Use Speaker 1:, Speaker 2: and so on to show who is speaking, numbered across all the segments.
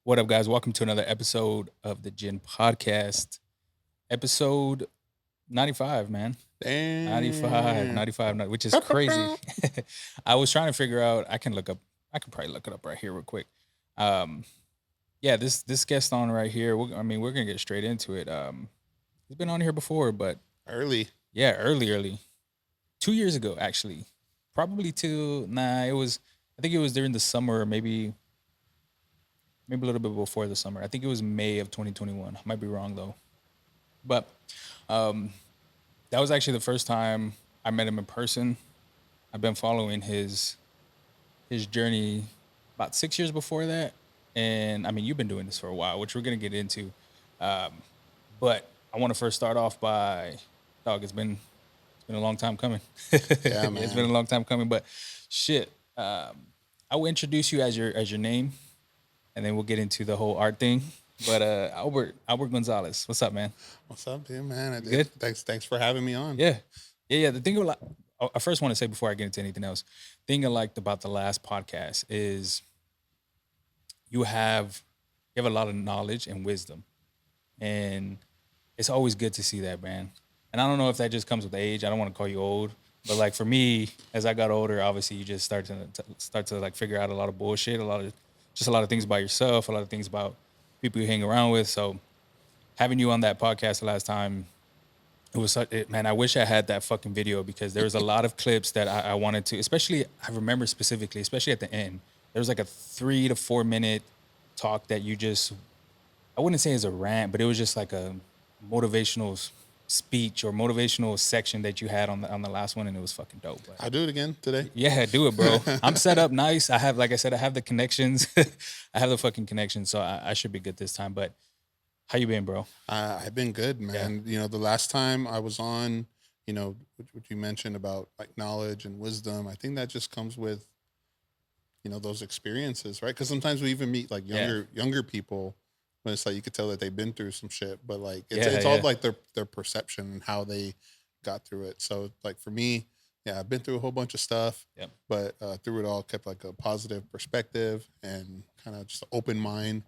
Speaker 1: What up, guys? Welcome to another episode of the Ginn podcast. Episode 95, man. 95,
Speaker 2: Damn.
Speaker 1: 95, which is crazy. I was trying to figure out, I can probably look it up right here real quick. Um, yeah, this guest on right here, we're going to get straight into it. He's been on here before, but
Speaker 2: Early.
Speaker 1: yeah, early. 2 years ago, actually. Probably I think it was during the summer, or maybe a little bit before the summer. I think it was May of 2021. I might be wrong though. But um, that was actually the first time I met him in person. I've been following his journey about 6 years before that, and I mean you've been doing this for a while, which we're gonna get into. Um, but I want to first start off by, dog. It's been a long time coming.
Speaker 2: Yeah,
Speaker 1: It's been a
Speaker 2: man.
Speaker 1: long time coming, but shit. I will introduce you as your name, and then we'll get into the whole art thing. But Albert Gonzalez, what's up, man?
Speaker 2: What's up, dude, man?
Speaker 1: You good?
Speaker 2: Thanks for having me on.
Speaker 1: Yeah, yeah. The thing I first want to say before I get into anything else, thing I liked about the last podcast is you have you have a lot of knowledge and wisdom, and it's always good to see that, man. And I don't know if that just comes with age. I don't want to call you old, but like for me, as I got older, obviously you just start to like figure out a lot of bullshit, a lot of things about yourself, a lot of things about people you hang around with. So having you on that podcast the last time, man. I wish I had that fucking video because there was a lot of clips that I wanted to, especially I remember specifically, especially at the end. There was like a 3 to 4 minute talk that you just, I wouldn't say it's a rant, but it was just like a motivational speech or motivational section that you had on the last one, and it was fucking dope. But
Speaker 2: I'll do it again today.
Speaker 1: yeah, do it, bro. I'm set up nice. I have, like I said, I have the connections. I have the fucking connections, so I should be good this time. But how you been, bro?
Speaker 2: I've been good,
Speaker 1: Yeah,
Speaker 2: man. You know, the last time I was on, what you mentioned about like knowledge and wisdom, I think that just comes with, those experiences, right? Because sometimes we even meet like
Speaker 1: yeah,
Speaker 2: younger people when it's like you could tell that they've been through some shit, but like
Speaker 1: yeah,
Speaker 2: it's all
Speaker 1: yeah,
Speaker 2: like their perception and how they got through it. So like for me, yeah, I've been through a whole bunch of stuff,
Speaker 1: yeah,
Speaker 2: but through it all, kept like a positive perspective and kind of just an open mind.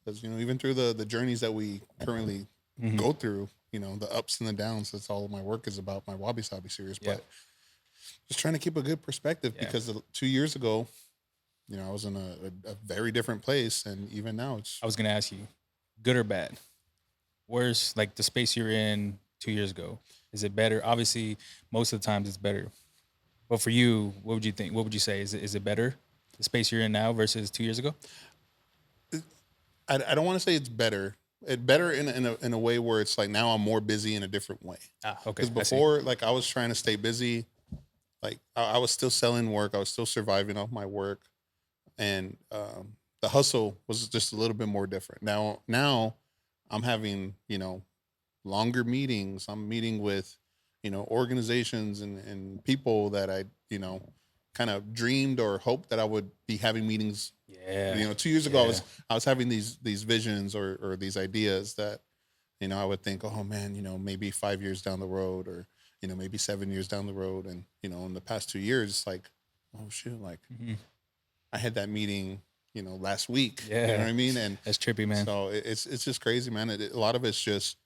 Speaker 2: Because even through the journeys that we currently
Speaker 1: hmm,
Speaker 2: go through, the ups and the downs. That's all my work is about, my Wabi Sabi series.
Speaker 1: yeah,
Speaker 2: But just trying to keep a good perspective
Speaker 1: yeah.
Speaker 2: because 2 years ago, I was in a very different place, and even now, it's
Speaker 1: I was gonna ask you, good or bad? Where's like the space you're in 2 years ago? Is it better? Obviously, most of the times it's better. But for you, what would you think? What would you say? Is it better the space you're in now versus 2 years ago?
Speaker 2: I don't want to say it's better. It better in a way where it's like now I'm more busy in a different way.
Speaker 1: Ah, okay,
Speaker 2: Because
Speaker 1: I see.
Speaker 2: before, like I was trying to stay busy, like I was still selling work, I was still surviving off my work, and the hustle was just a little bit more different. Now I'm having longer meetings. I'm meeting with organizations and people that I kind of dreamed or hoped that I would be having meetings.
Speaker 1: Yeah,
Speaker 2: 2 years ago,
Speaker 1: yeah,
Speaker 2: I was having these visions or these ideas that I would think, oh man, maybe 5 years down the road, or maybe 7 years down the road, and in the past 2 years, it's like, oh shoot, like
Speaker 1: mhm,
Speaker 2: I had that meeting, last week. You know
Speaker 1: yeah.
Speaker 2: what I mean? And
Speaker 1: That's trippy, man.
Speaker 2: so it's just crazy, man. A lot of it's just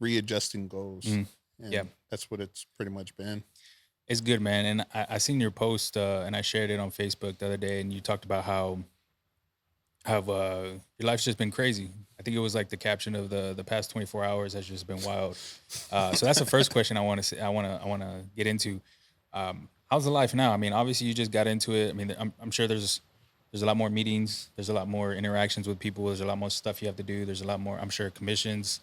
Speaker 2: readjusting goals,
Speaker 1: Mhm. Yeah,
Speaker 2: and that's what it's pretty much been.
Speaker 1: it's good, man. And I seen your post and I shared it on Facebook the other day, and you talked about how your life's just been crazy. I think it was like the caption of the past 24 hours has just been wild. So that's the first question I want to say. I want to get into. How's the life now? I mean, obviously you just got into it. I mean, I'm sure there's a lot more meetings. There's a lot more interactions with people. There's a lot more stuff you have to do. There's a lot more, I'm sure, commissions.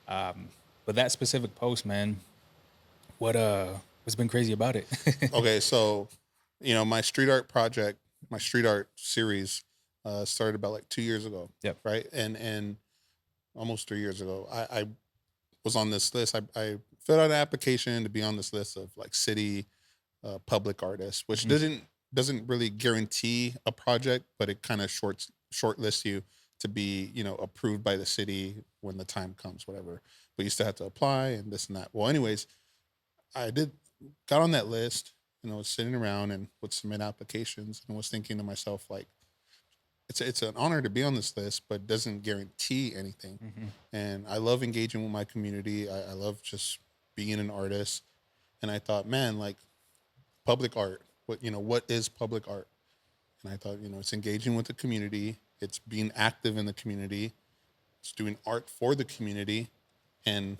Speaker 1: Um, but that specific post, man, what's been crazy about it?
Speaker 2: Okay, so my street art project, my street art series, started about like 2 years ago,
Speaker 1: Yep.
Speaker 2: right? And almost 3 years ago, I was on this list. I filled out an application to be on this list of like city public artists, which
Speaker 1: Mhm.
Speaker 2: doesn't really guarantee a project, but it kind of shortlists you to be approved by the city when the time comes, whatever. But you still have to apply and this and that. Well, anyways, I did got on that list, was sitting around and would submit applications, and was thinking to myself like, it's an honor to be on this list, but doesn't guarantee anything. And I love engaging with my community. I love just being an artist. And I thought, man, like public art, what is public art? And I thought, it's engaging with the community. It's being active in the community. It's doing art for the community, and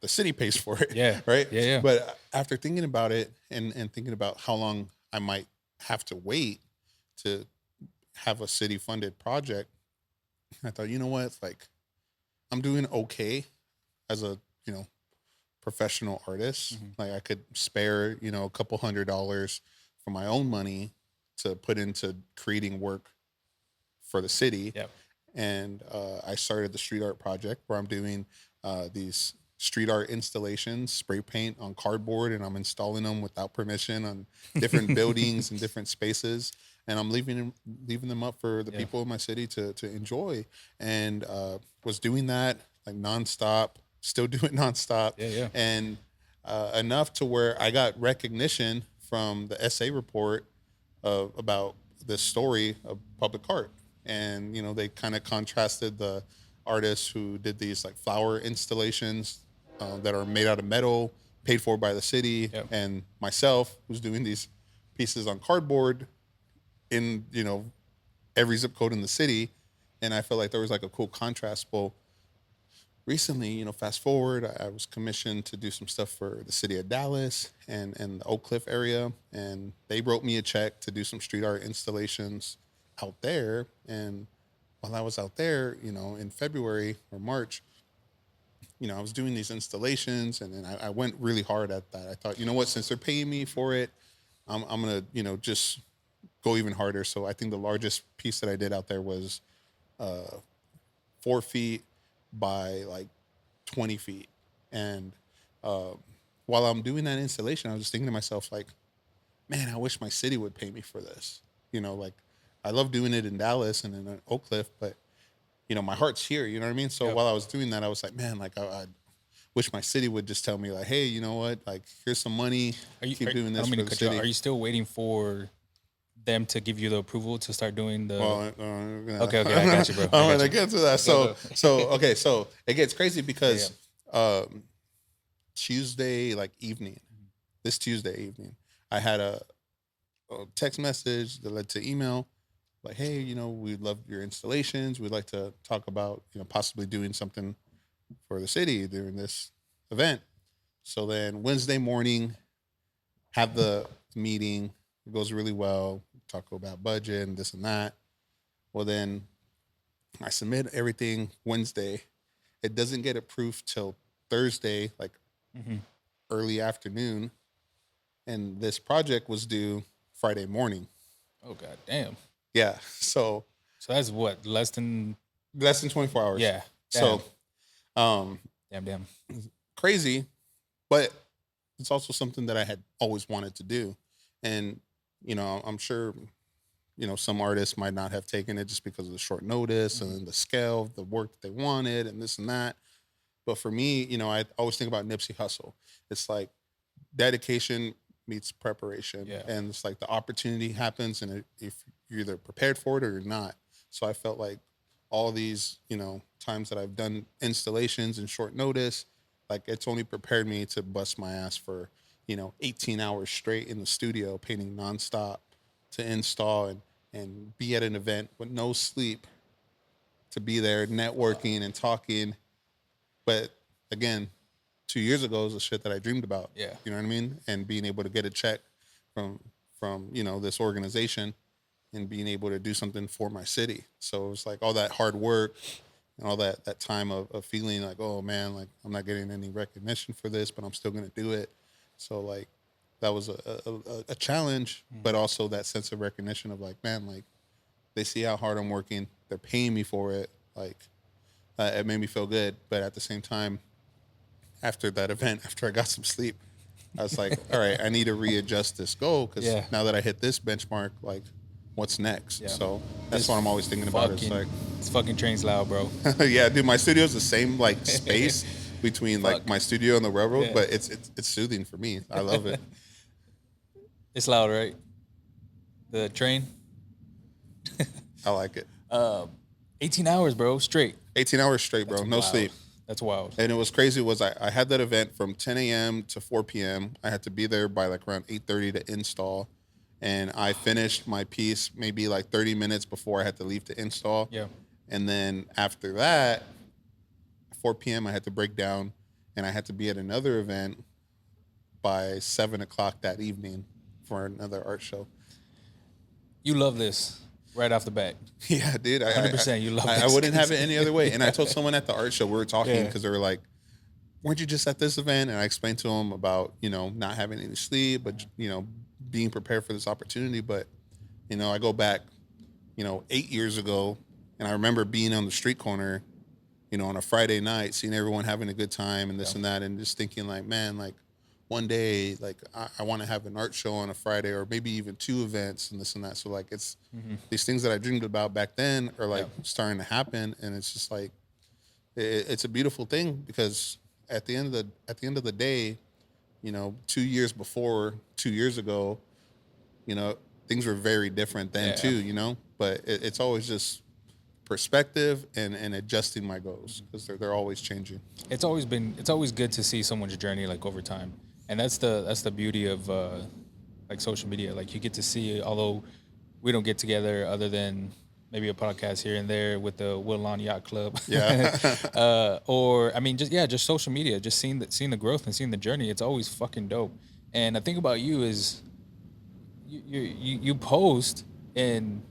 Speaker 2: the city pays for it.
Speaker 1: Yeah.
Speaker 2: Right.
Speaker 1: Yeah, yeah.
Speaker 2: But after thinking about it and thinking about how long I might have to wait to have a city funded project, I thought, you know what? It's like I'm doing okay as a, professional artist. Like I could spare, a couple $100 from my own money to put into creating work for the city.
Speaker 1: Yep.
Speaker 2: And I started the street art project where I'm doing these street art installations, spray paint on cardboard, and I'm installing them without permission on different buildings and different spaces. And I'm leaving them up for the people in my city to enjoy. And was doing that like nonstop, still do it nonstop.
Speaker 1: Yeah.
Speaker 2: And enough to where I got recognition from the essay report about this story of public art. And, they kind of contrasted the artists who did these like flower installations that are made out of metal, paid for by the city, and myself who's doing these pieces on cardboard in, every zip code in the city. And I felt like there was like a cool contrast. Well, recently, fast forward, I was commissioned to do some stuff for the city of Dallas and the Oak Cliff area. And they wrote me a check to do some street art installations out there. And while I was out there, in February or March, I was doing these installations, and then I went really hard at that. I thought, you know what, since they're paying me for it, I'm going to, just go even harder. So I think the largest piece that I did out there was 4 feet by like 20 feet. And while I'm doing that installation, I was just thinking to myself, like, man, I wish my city would pay me for this. Like I love doing it in Dallas and in Oak Cliff, but my heart's here. You know what I mean? So while I was doing that, I was like, man, like I wish my city would just tell me, like, hey, you know what? Like, here's some money. Keep doing this for the city.
Speaker 1: Are you still waiting for them to give you the approval to start doing the?
Speaker 2: Well,
Speaker 1: okay, I got you, bro.
Speaker 2: I'm gonna get to that. So it gets crazy because Tuesday evening, I had a text message that led to email. Like, hey, we love your installations. We'd like to talk about, possibly doing something for the city during this event. So then Wednesday morning, have the meeting. It goes really well. Talk about budget and this and that. Well, then I submit everything Wednesday. It doesn't get approved till Thursday, early afternoon. And this project was due Friday morning.
Speaker 1: Oh, God damn.
Speaker 2: Yeah. So
Speaker 1: that's what, less than
Speaker 2: 24 hours.
Speaker 1: Yeah.
Speaker 2: Damn. So
Speaker 1: damn.
Speaker 2: Crazy, but it's also something that I had always wanted to do. And, I'm sure, some artists might not have taken it just because of the short notice and the scale of the work that they wanted and this and that. But for me, I always think about Nipsey Hussle. It's like dedication meets preparation.
Speaker 1: Yeah.
Speaker 2: And it's like the opportunity happens, and if you're either prepared for it or you're not. So I felt like all these, times that I've done installations in short notice, like it's only prepared me to bust my ass for, 18 hours straight in the studio, painting nonstop to install and be at an event with no sleep, to be there networking and talking. But again, 2 years ago was the shit that I dreamed about.
Speaker 1: Yeah.
Speaker 2: You know what I mean? And being able to get a check from this organization and being able to do something for my city. So it was like all that hard work and all that time of feeling like, oh man, like I'm not getting any recognition for this, but I'm still gonna do it. So like that was a challenge, but also that sense of recognition of like, man, like they see how hard I'm working, they're paying me for it. Like it made me feel good. But at the same time, after that event, after I got some sleep, I was like, all right, I need to readjust this goal, because now that I hit this benchmark, like what's next? Yeah. So that's what I'm always thinking about. It's like,
Speaker 1: this fucking train's loud, bro.
Speaker 2: Yeah, dude, my studio's the same like space between like my studio and the railroad, but it's soothing for me. I love it.
Speaker 1: It's loud, right? The train.
Speaker 2: I like it.
Speaker 1: Um, 18 hours, bro, straight.
Speaker 2: 18 hours straight,
Speaker 1: That's
Speaker 2: bro. No
Speaker 1: wild.
Speaker 2: sleep.
Speaker 1: That's wild.
Speaker 2: And it was crazy was I had that event from 10 a.m. to 4 p.m. I had to be there by like around 8:30 to install. And I finished my piece maybe like 30 minutes before I had to leave to install.
Speaker 1: Yeah.
Speaker 2: And then after that, 4 p.m. I had to break down and I had to be at another event by 7 o'clock that evening for another art show.
Speaker 1: You love this right off the bat.
Speaker 2: Yeah, dude.
Speaker 1: 100% you love
Speaker 2: I
Speaker 1: this.
Speaker 2: wouldn't have it any other way. And I told someone at the art show, we were talking
Speaker 1: Yeah.
Speaker 2: because they were like, weren't you just at this event? And I explained to them about, not having any sleep, but, being prepared for this opportunity. But, I go back, 8 years ago, and I remember being on the street corner, on a Friday night, seeing everyone having a good time and this and that, and just thinking like, man, like one day, like I want to have an art show on a Friday or maybe even two events and this and that. So like it's these things that I dreamed about back then are like starting to happen, and it's just like it's a beautiful thing because at the end of the day, 2 years before, 2 years ago, things were very different then too, but it's always just perspective and adjusting my goals because they're always changing.
Speaker 1: It's always good to see someone's journey like over time, and that's the beauty of like social media. Like you get to see, although we don't get together other than maybe a podcast here and there with the Woodlawn Yacht Club.
Speaker 2: Yeah.
Speaker 1: Or I mean, just social media, just seeing the growth and seeing the journey. It's always fucking dope. And the thing about you is you post and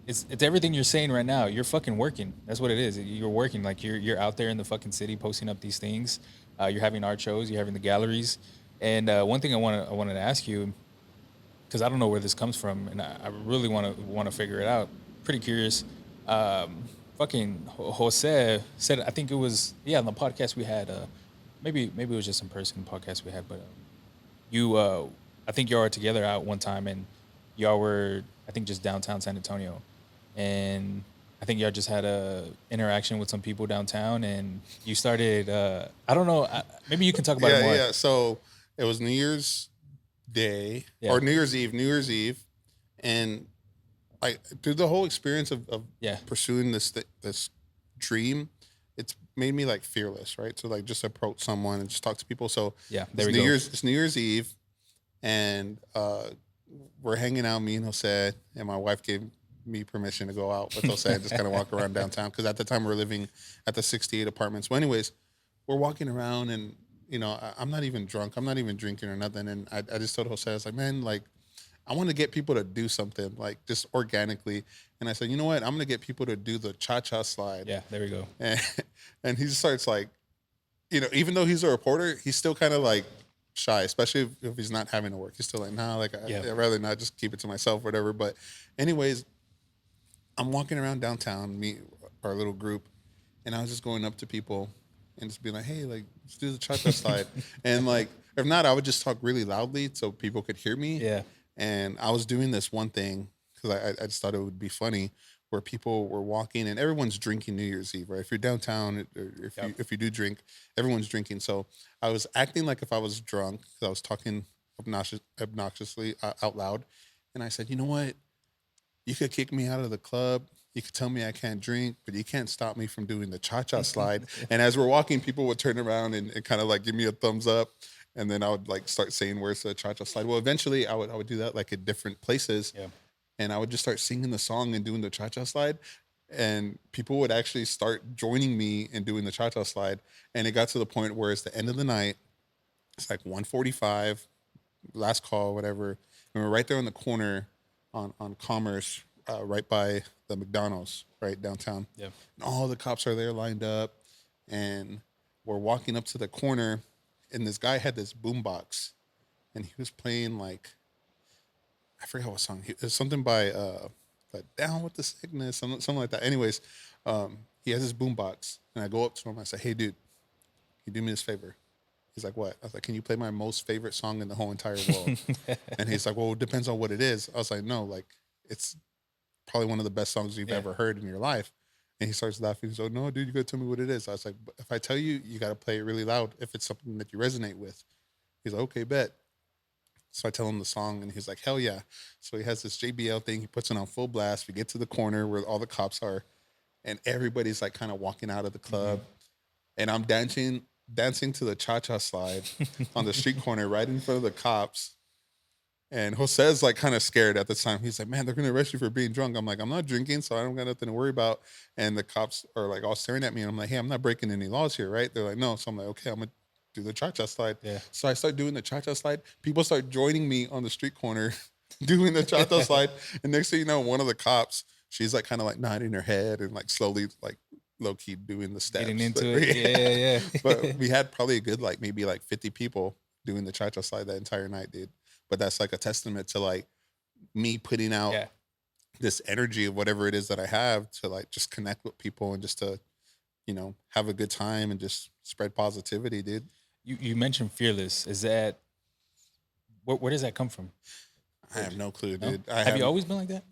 Speaker 1: it's everything you're saying right now. You're fucking working. That's what it is. You're working. Like you're out there in the fucking city posting up these things. You're having art shows. You're having the galleries. And one thing I wanted to ask you, because I don't know where this comes from, and I really want to figure it out. Pretty curious. Fucking Jose said, I think it was on the podcast we had. Maybe it was just in person podcast we had, but you I think y'all were together out one time, and y'all were I think just downtown San Antonio, and I think y'all just had a interaction with some people downtown, and you started. I don't know. Maybe you can talk about it more.
Speaker 2: Yeah. So it was New Year's Day
Speaker 1: Yeah.
Speaker 2: or New Year's Eve, and like through the whole experience of pursuing this dream, it's made me like fearless, right? So like just approach someone and just talk to people. So
Speaker 1: There
Speaker 2: it's
Speaker 1: we
Speaker 2: New
Speaker 1: go.
Speaker 2: Year's it's New Year's Eve, and we're hanging out, me and Jose, and my wife gave me permission to go out with Jose and just kind of walk around downtown because at the time we were living at the 68 apartments. Well, anyways, we're walking around and I'm not even drunk, I'm not even drinking or nothing, and I just told Jose, I was like, man, like I want to get people to do something like just organically, and I said, you know what, I'm gonna get people to do the cha-cha slide.
Speaker 1: Yeah, there we go.
Speaker 2: And he starts like, even though he's a reporter, he's still kind of like shy, especially if he's not having to work. He's still like, nah, like I'd rather not, just keep it to myself, whatever. But anyways, I'm walking around downtown, our little group, and I was just going up to people and just being like, hey, like, let's do the cha-cha slide. And like, if not, I would just talk really loudly so people could hear me.
Speaker 1: Yeah.
Speaker 2: And I was doing this one thing because I just thought it would be funny, where people were walking and everyone's drinking New Year's Eve, right? If you're downtown, or if you do drink, everyone's drinking. So I was acting like if I was drunk because I was talking obnoxiously out loud. And I said, you know what? You could kick me out of the club. You could tell me I can't drink, but you can't stop me from doing the cha-cha slide. And as we're walking, people would turn around and kind of like give me a thumbs up. And then I would like start saying, where's the cha-cha slide? Well, eventually I would do that like at different places.
Speaker 1: Yeah.
Speaker 2: And I would just start singing the song and doing the cha-cha slide. And people would actually start joining me and doing the cha-cha slide. And it got to the point where it's the end of the night. It's like 1:45, last call, whatever. And we're right there on the corner on Commerce, right by the McDonald's, right downtown.
Speaker 1: Yeah.
Speaker 2: And all the cops are there lined up. And we're walking up to the corner. And this guy had this boombox. And he was playing like, I forgot what song. It was something by like Down with the Sickness, something like that. Anyways, he has his boombox, and I go up to him. I say, "Hey, dude, can you do me this favor?" He's like, "What?" I was like, "Can you play my most favorite song in the whole entire world?" And he's like, "Well, it depends on what it is." I was like, "No, like it's probably one of the best songs you've ever heard in your life." And he starts laughing. He's like, "No, dude, you gotta tell me what it is." I was like, "If I tell you, you gotta play it really loud if it's something that you resonate with." He's like, "Okay, bet." So I tell him the song, and he's like, hell yeah. So he has this JBL thing. He puts it on full blast. We get to the corner where all the cops are, and everybody's like kind of walking out of the club. And I'm dancing to the cha-cha slide on the street corner right in front of the cops. And Jose's like kind of scared at the time. He's like, man, they're gonna arrest you for being drunk. I'm like, I'm not drinking, so I don't got nothing to worry about. And the cops are like all staring at me. And I'm like, hey, I'm not breaking any laws here, right? They're like, no. So I'm like, okay, I'm gonna do the cha-cha slide.
Speaker 1: Yeah.
Speaker 2: So I start doing the cha-cha slide. People start joining me on the street corner doing the cha-cha slide. And next thing you know, one of the cops, she's like kind of like nodding her head and like slowly like low key doing the steps.
Speaker 1: Getting into it. Yeah.
Speaker 2: But we had probably a good like maybe like 50 people doing the cha-cha slide that entire night, dude. But that's like a testament to like me putting out
Speaker 1: Yeah.
Speaker 2: this energy of whatever it is that I have to like just connect with people and just to, have a good time and just spread positivity, dude.
Speaker 1: You mentioned fearless. Is that where does that come from?
Speaker 2: I have no clue,
Speaker 1: No?
Speaker 2: dude.
Speaker 1: Have you always been like that?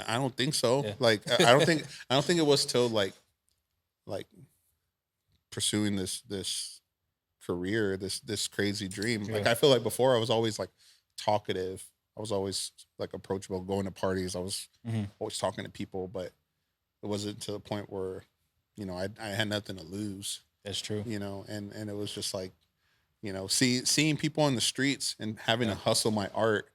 Speaker 2: I don't think so.
Speaker 1: Yeah.
Speaker 2: Like I don't think it was till like pursuing this career, this crazy dream. Like
Speaker 1: Yeah.
Speaker 2: I feel like before I was always like talkative. I was always like approachable, going to parties. I was
Speaker 1: Mhm.
Speaker 2: always talking to people, but it wasn't to the point where, I had nothing to lose,
Speaker 1: That's true.
Speaker 2: and it was just like, seeing people on the streets and having
Speaker 1: Yeah.
Speaker 2: to hustle my art.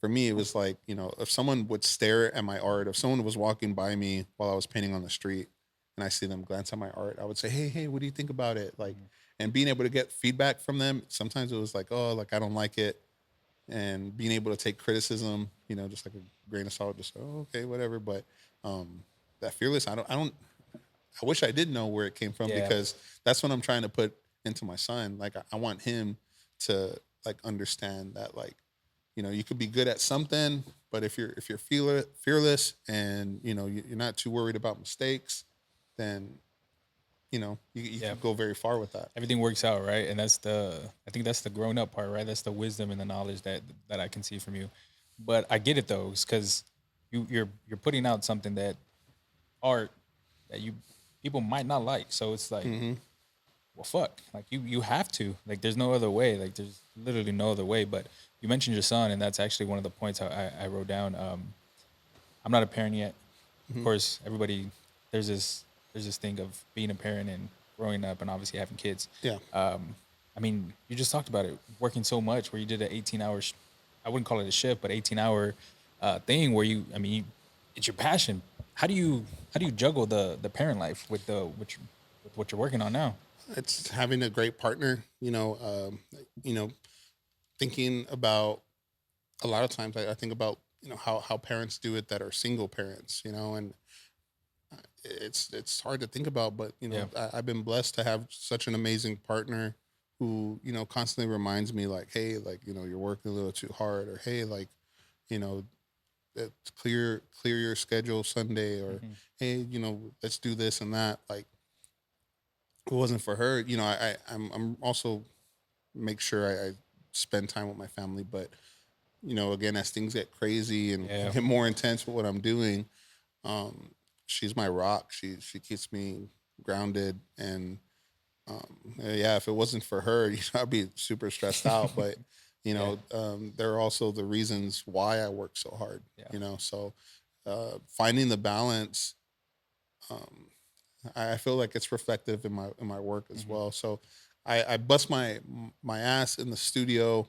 Speaker 2: For me, it was like, if someone would stare at my art, if someone was walking by me while I was painting on the street and I see them glance at my art, I would say, hey, what do you think about it? Like, and being able to get feedback from them, sometimes it was like, oh, like, I don't like it. And being able to take criticism, just like a grain of salt, just, oh, okay, whatever. But that fearless, I wish I did know where it came from,
Speaker 1: Yeah.
Speaker 2: because that's what I'm trying to put into my son. Like, I want him to like understand that, like, you could be good at something, but if you're fearless and you're not too worried about mistakes, then you
Speaker 1: Yeah.
Speaker 2: can go very far with that.
Speaker 1: Everything works out, right? And I think that's the grown up part, right? That's the wisdom and the knowledge that I can see from you. But I get it though, because you're putting out something that art that you people might not like. So it's like,
Speaker 2: Mm-hmm.
Speaker 1: well, fuck, like you have to, like, there's no other way, like there's literally no other way. But you mentioned your son, and that's actually one of the points I wrote down. I'm not a parent yet. Of
Speaker 2: Mm-hmm.
Speaker 1: course, everybody there's this thing of being a parent and growing up and obviously having kids.
Speaker 2: Yeah.
Speaker 1: I mean, you just talked about it, working so much where you did an 18-hour, I wouldn't call it a shift, but 18-hour thing where it's your passion. How do you juggle the parent life with with what you're working on now?
Speaker 2: It's having a great partner. Thinking about, a lot of times I think about how parents do it that are single parents. And it's hard to think about, but
Speaker 1: Yeah.
Speaker 2: I've been blessed to have such an amazing partner who constantly reminds me, like, hey, like, you're working a little too hard, or hey, like, you know clear your schedule Sunday, or
Speaker 1: Mhm.
Speaker 2: hey, let's do this and that. Like, if it wasn't for her, I'm also make sure I spend time with my family. But again, as things get crazy and
Speaker 1: Yeah.
Speaker 2: get more intense with what I'm doing, um, she's my rock. She keeps me grounded. And yeah, if it wasn't for her, I'd be super stressed out. But
Speaker 1: Yeah.
Speaker 2: there are also the reasons why I work so hard.
Speaker 1: Yeah.
Speaker 2: So finding the balance, um, I feel like it's reflective in my work as
Speaker 1: Mhm.
Speaker 2: well. So I bust my ass in the studio,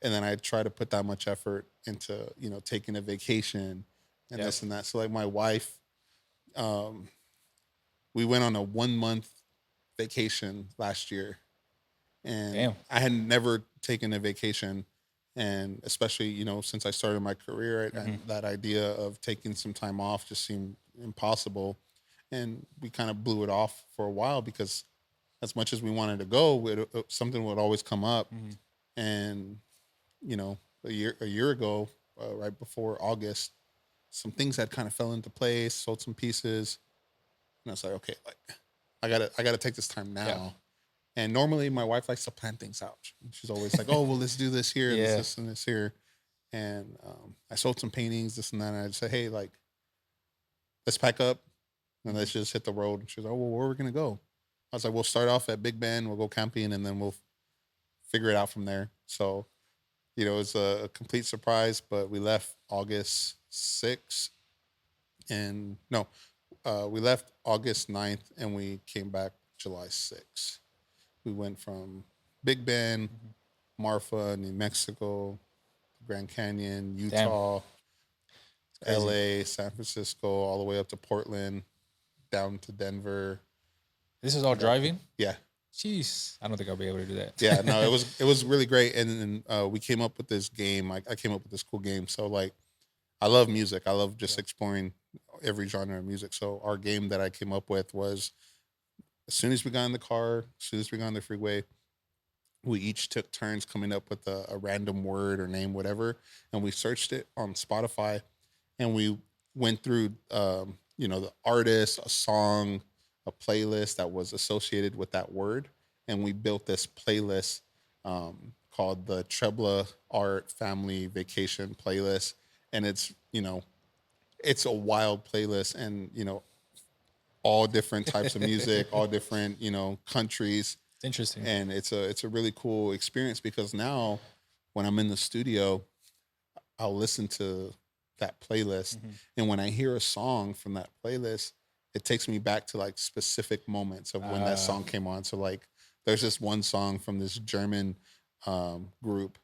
Speaker 2: and then I try to put that much effort into taking a vacation and
Speaker 1: Yep.
Speaker 2: this and that. So like my wife, um, we went on a 1 month vacation last year, and
Speaker 1: Damn.
Speaker 2: I had never taken a vacation. And especially since I started my career,
Speaker 1: Mhm.
Speaker 2: that idea of taking some time off just seemed impossible. And we kind of blew it off for a while, because as much as we wanted to go, something would always come up.
Speaker 1: Mhm.
Speaker 2: And a year ago, right before August, some things had kind of fell into place, sold some pieces, and I was like, okay, like, I gotta take this time
Speaker 1: Yeah.
Speaker 2: now. And normally my wife likes to plan things out. She's always like, oh, well, let's do this here,
Speaker 1: Yeah.
Speaker 2: this and this here. And I sold some paintings, this and that. And I just said, hey, like, let's pack up and let's just hit the road. And she was like, oh, well, where are we gonna go? I was like, we'll start off at Big Bend, we'll go camping, and then we'll figure it out from there. So it was a complete surprise. But we left August 6th, and no, we left August 9th, and we came back July 6th. We went from Big Bend,
Speaker 1: Mhm.
Speaker 2: Marfa, New Mexico, Grand Canyon,
Speaker 1: Damn,
Speaker 2: Utah,
Speaker 1: it's crazy.
Speaker 2: LA, San Francisco, all the way up to Portland, down to Denver,
Speaker 1: This is all
Speaker 2: and back.
Speaker 1: driving.
Speaker 2: Yeah,
Speaker 1: Jeez, I don't think I'll be able to do
Speaker 2: yeah. No,
Speaker 1: that.
Speaker 2: it was really great, and then we came up with this game. I came up with this cool game. So like, I love music. I love just
Speaker 1: Yeah.
Speaker 2: exploring every genre of music. So our game that I came up with was as soon as we got in the car, as soon as we got on the freeway, we each took turns coming up with a random word or name, whatever, and we searched it on Spotify, and we went through, the artist, a song, a playlist that was associated with that word, and we built this playlist called the Trebla Art Family Vacation Playlist, and it's a wild playlist, and all different types of music, all different countries,
Speaker 1: It's interesting.
Speaker 2: and it's a really cool experience because now when I'm in the studio, I'll listen to that playlist,
Speaker 1: Hmm.
Speaker 2: and when I hear a song from that playlist, it takes me back to like specific moments of when that
Speaker 1: Uh,
Speaker 2: song came on. So like, there's this one song from this German group,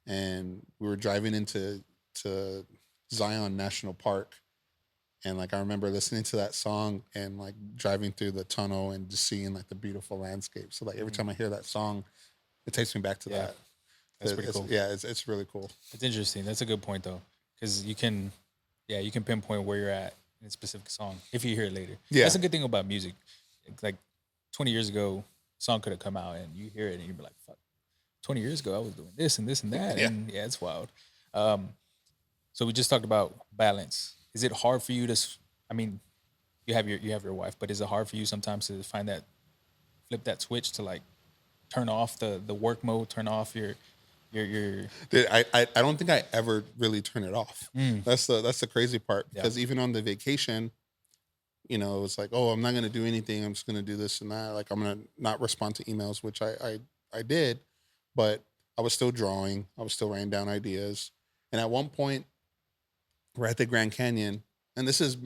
Speaker 2: and we were driving into to Zion National Park, and like I remember listening to that song and like driving through the tunnel and just seeing like the beautiful landscape. So like every
Speaker 1: mhm.
Speaker 2: time I hear that song, it takes me back to
Speaker 1: Yeah,
Speaker 2: that.
Speaker 1: that's pretty cool.
Speaker 2: It's really cool.
Speaker 1: It's interesting. That's a good point though, because yeah, you can pinpoint where you're at in a specific song if you hear it later.
Speaker 2: Yeah,
Speaker 1: That's a good thing about music. Like 20 years ago, a song could have come out and you hear it and you'd be like, "Fuck, 20 years ago I was doing this and this and that,"
Speaker 2: yeah.
Speaker 1: and yeah, it's wild. Um, so we just talked about balance. Is it hard for you to? I mean, you have your wife, but is it hard for you sometimes to find that flip that switch to like turn off the work mode, turn off your
Speaker 2: Dude, I don't think I ever really turn it off.
Speaker 1: mm,
Speaker 2: That's the crazy part
Speaker 1: yeah,
Speaker 2: because even on the vacation, it was like, oh, I'm not gonna do anything. I'm just gonna do this and that. Like I'm gonna not respond to emails, which I did, but I was still drawing. I was still writing down ideas. And at one point, we're at the Grand Canyon, and this is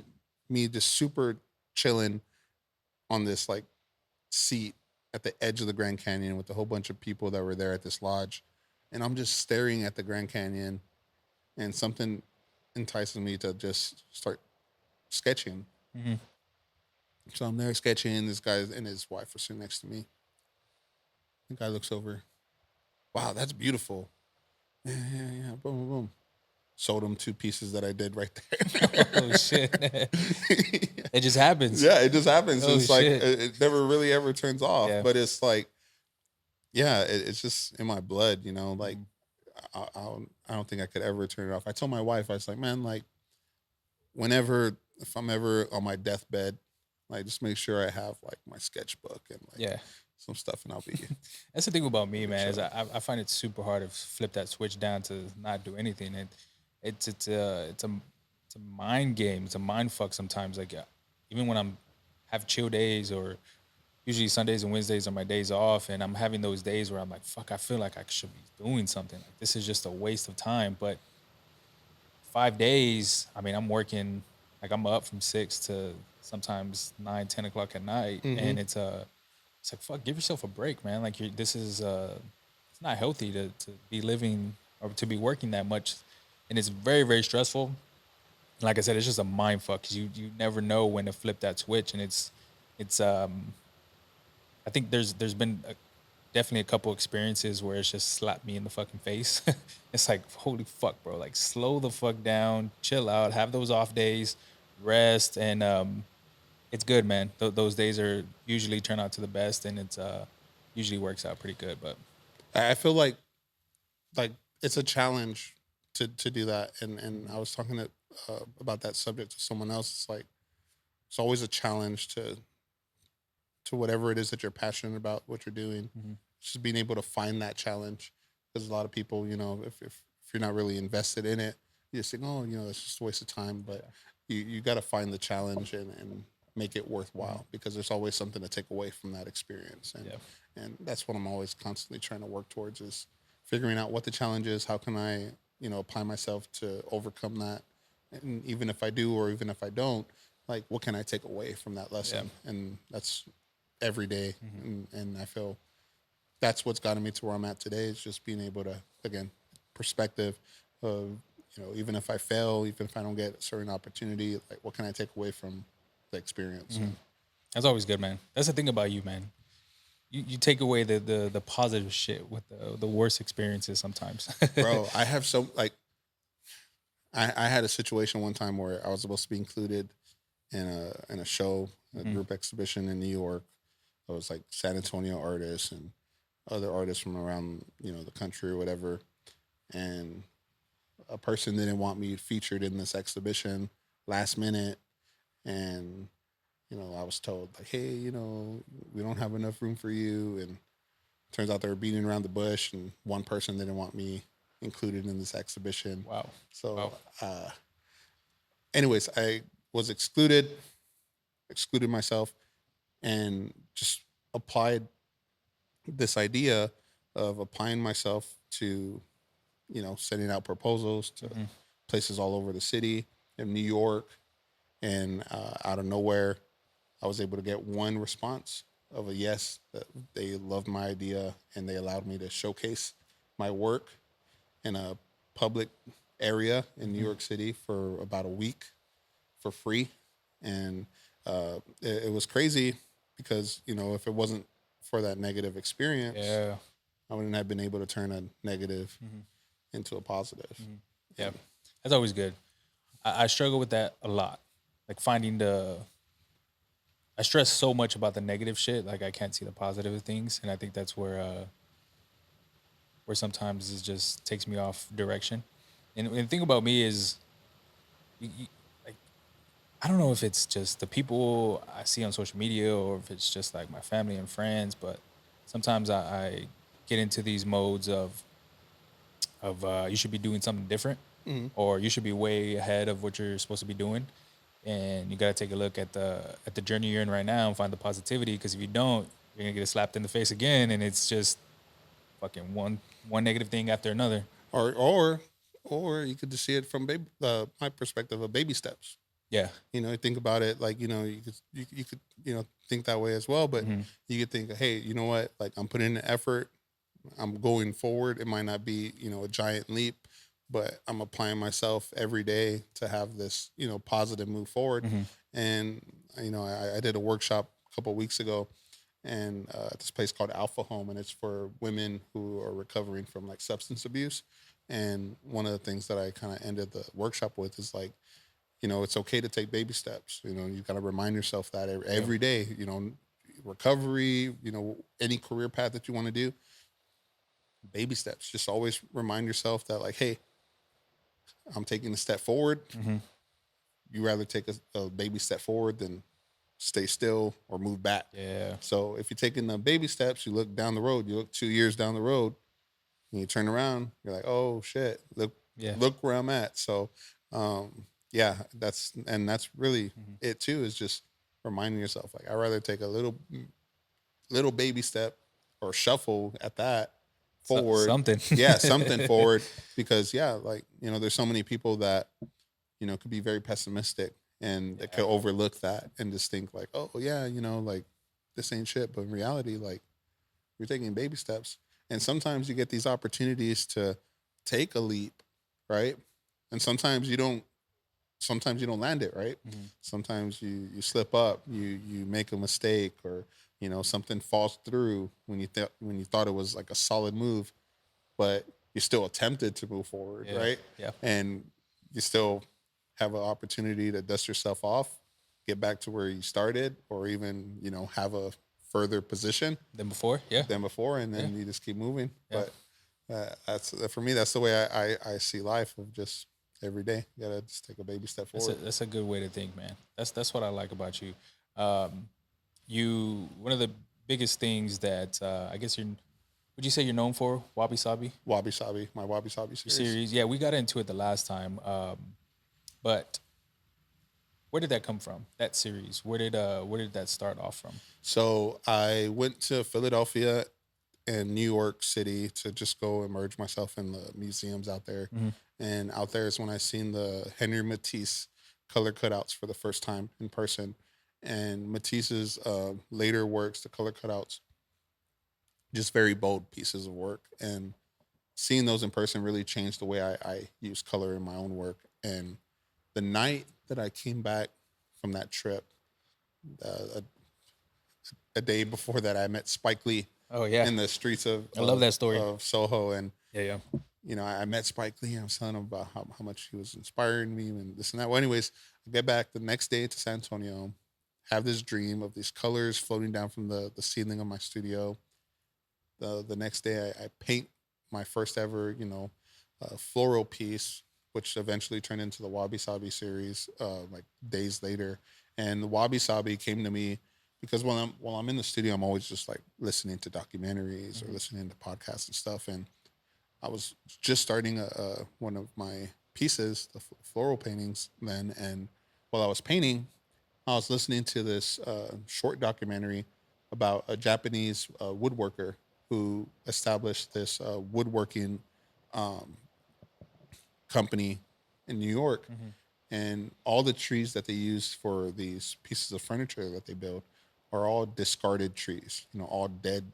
Speaker 2: me just super chilling on this like seat at the edge of the Grand Canyon with a whole bunch of people that were there at this lodge, and I'm just staring at the Grand Canyon, and something entices me to just start sketching.
Speaker 1: hmm
Speaker 2: So I'm there sketching. This guy and his wife are sitting next to me. The guy looks over. Wow, that's beautiful. Yeah, yeah, yeah. Boom, boom, boom. Sold him two pieces that I did right
Speaker 1: oh
Speaker 2: there.
Speaker 1: shit, it just happens.
Speaker 2: Yeah, it just happens.
Speaker 1: Oh
Speaker 2: It's like
Speaker 1: shit,
Speaker 2: it never really ever turns off,
Speaker 1: yeah.
Speaker 2: but it's like, yeah, it's just in my blood. Like
Speaker 1: Mhm.
Speaker 2: I don't think I could ever turn it off. I told my wife, I was like, man, like whenever if I'm ever on my deathbed, like just make sure I have like my sketchbook and like
Speaker 1: Yeah,
Speaker 2: some stuff, and I'll be
Speaker 1: that's the thing about me, man. Is
Speaker 2: chilling.
Speaker 1: I find it super hard to flip that switch down to not do anything. And it's a mind game. It's a mind fuck sometimes. Like even when I'm have chill days or usually Sundays and Wednesdays are my days off, and I'm having those days where I'm like, fuck, I feel like I should be doing something. Like this is just a waste of time. But 5 days, I mean, I'm working like I'm up from 6 to sometimes 9, 10 o'clock at night,
Speaker 2: Hmm.
Speaker 1: and it's like fuck, give yourself a break, man. Like this is it's not healthy to be living or to be working that much, and it's very very stressful. Like I said, it's just a mind fuck because you never know when to flip that switch, and it's. I think there's been definitely a couple experiences where it's just slapped me in the fucking face. It's like holy fuck, bro. Like slow the fuck down, chill out, have those off days, rest, and it's good, man. Those days are usually turn out to the best, and it's usually works out pretty good. But
Speaker 2: I feel like it's a challenge to do that, and I was talking about that subject to someone else. It's like it's always a challenge to whatever it is that you're passionate about, what you're doing.
Speaker 1: mhm,
Speaker 2: Just being able to find that challenge, because a lot of people, if you're not really invested in it, you just think, oh, it's just a waste of time. But
Speaker 1: yeah,
Speaker 2: you got to find the challenge and make it
Speaker 1: mhm,
Speaker 2: worthwhile, because there's always something to take away from that experience, and
Speaker 1: yeah,
Speaker 2: and that's what I'm always constantly trying to work towards is figuring out what the challenge is, how can I, apply myself to overcome that, and even if I do or even if I don't, like what can I take away from that
Speaker 1: Yeah.
Speaker 2: lesson? And that's every day.
Speaker 1: Mm-hmm.
Speaker 2: And I feel that's what's gotten me to where I'm at today, is just being able to, again, perspective of, even if I fail, even if I don't get a certain opportunity, like what can I take away from the experience?
Speaker 1: Mm-hmm. That's always good, man. That's the thing about you, man. You take away the positive shit with the worst experiences sometimes.
Speaker 2: Bro, I have so like I had a situation one time where I was supposed to be included in a show, a
Speaker 1: Mhm.
Speaker 2: group exhibition in New York. It was like San Antonio artists and other artists from around, the country or whatever. And a person didn't want me featured in this exhibition last minute. And, I was told like, hey, we don't have enough room for you. And turns out they were beating around the bush, and one person didn't want me included in this exhibition.
Speaker 1: Wow.
Speaker 2: So,
Speaker 1: Wow.
Speaker 2: anyways, I was excluded myself, and just applied this idea of applying myself to, sending out proposals to
Speaker 1: Mhm.
Speaker 2: places all over the city in New York. And out of nowhere, I was able to get one response of a yes, that they loved my idea and they allowed me to showcase my work in a public area in New
Speaker 1: Mhm.
Speaker 2: York City for about a week for free. And it was crazy because, if it wasn't for that negative experience,
Speaker 1: Yeah.
Speaker 2: I wouldn't have been able to turn a negative
Speaker 1: Mhm.
Speaker 2: into a positive.
Speaker 1: Mhm. Yeah.
Speaker 2: And
Speaker 1: That's always good. I struggle with that a lot. Like finding I stress so much about the negative shit, like I can't see the positive things, and I think that's where sometimes it just takes me off direction. And the thing about me is, you, like I don't know if it's just the people I see on social media or if it's just like my family and friends, but sometimes I get into these modes of you should be doing something different,
Speaker 2: mhm.
Speaker 1: or you should be way ahead of what you're supposed to be doing, and you got to take a look at the journey you're in right now and find the positivity, because if you don't, you're gonna get slapped in the face again, and it's just fucking one negative thing after another.
Speaker 2: or or or you could just see it from my perspective of baby steps.
Speaker 1: Yeah.
Speaker 2: Think about it like, you could, think that way as well, but
Speaker 1: Hmm.
Speaker 2: you could think, hey, you know what, like I'm putting in the effort, I'm going forward. It might not be, a giant leap, but I'm applying myself every day to have this, positive move forward.
Speaker 1: Hmm.
Speaker 2: And, I did a workshop a couple of weeks ago, and at this place called Alpha Home, and it's for women who are recovering from like substance abuse. And one of the things that I kind of ended the workshop with is like, it's okay to take baby steps. You got to remind yourself that
Speaker 1: Yeah.
Speaker 2: every day, recovery, any career path that you want to do, baby steps. Just always remind yourself that, like, hey, I'm taking a step forward.
Speaker 1: Hmm.
Speaker 2: You rather take a baby step forward than stay still or move back.
Speaker 1: Yeah.
Speaker 2: So if you're taking the baby steps, you look down the road, you look 2 years down the road, and you turn around, you're like, oh shit,
Speaker 1: Yeah.
Speaker 2: look where I'm at. So yeah, that's really
Speaker 1: Hmm.
Speaker 2: it too, is just reminding yourself, like, I'd rather take a little baby step or shuffle at that forward.
Speaker 1: Something.
Speaker 2: Yeah, something forward, because yeah, like, there's so many people that, could be very pessimistic, and they
Speaker 1: Yeah.
Speaker 2: could overlook that and just think like, oh yeah, like this ain't shit. But in reality, like, you're taking baby steps. And sometimes you get these opportunities to take a leap, right? And sometimes you don't land it, right?
Speaker 1: Hmm.
Speaker 2: Sometimes you slip up, you make a mistake, or something falls through when you thought it was like a solid move, but you still attempted to move forward,
Speaker 1: Yeah.
Speaker 2: right?
Speaker 1: Yeah.
Speaker 2: And you still have an opportunity to dust yourself off, get back to where you started, or even have a further position
Speaker 1: Then before. Yeah.
Speaker 2: than before, and
Speaker 1: Yeah.
Speaker 2: then you just keep moving.
Speaker 1: Yeah.
Speaker 2: But that's for me. That's the way I see life. Of just every day, you gotta just take a baby step forward.
Speaker 1: That's a good way to think, man. That's what I like about you. Um, one of the biggest things that I guess would you say you're known for, Wabi Sabi,
Speaker 2: Wabi Sabi, my Wabi Sabi
Speaker 1: your
Speaker 2: series.
Speaker 1: series? Yeah, we got into it the last time. But where did that come from? That series. Where did that start off from?
Speaker 2: So I went to Philadelphia in New York City to just go immerse myself in the museums out there.
Speaker 1: Mhm.
Speaker 2: And out there is when I seen the Henry Matisse color cutouts for the first time in person. And Matisse's later works, the color cutouts, just very bold pieces of work. And seeing those in person really changed the way I use color in my own work. And the night that I came back from that trip, uh, a day before that, I met Spike Lee
Speaker 1: Oh yeah,
Speaker 2: in the streets
Speaker 1: I love that story.
Speaker 2: of Soho. And,
Speaker 1: Yeah, yeah.
Speaker 2: I met Spike Lee and I was telling him about how much he was inspiring me and this and that. Well, anyways, I get back the next day to San Antonio, have this dream of these colors floating down from the ceiling of my studio. The next day, I paint my first ever, floral piece, which eventually turned into the Wabi Sabi series, like days later. And the Wabi Sabi came to me because while I'm in the studio, I'm always just like listening to documentaries or listening to podcasts and stuff. And I was just starting one of my pieces, the floral paintings then. And while I was painting, I was listening to this short documentary about a Japanese woodworker who established this woodworking um, company in New York. And all the trees that they use for these pieces of furniture that they build are all discarded trees, all dead,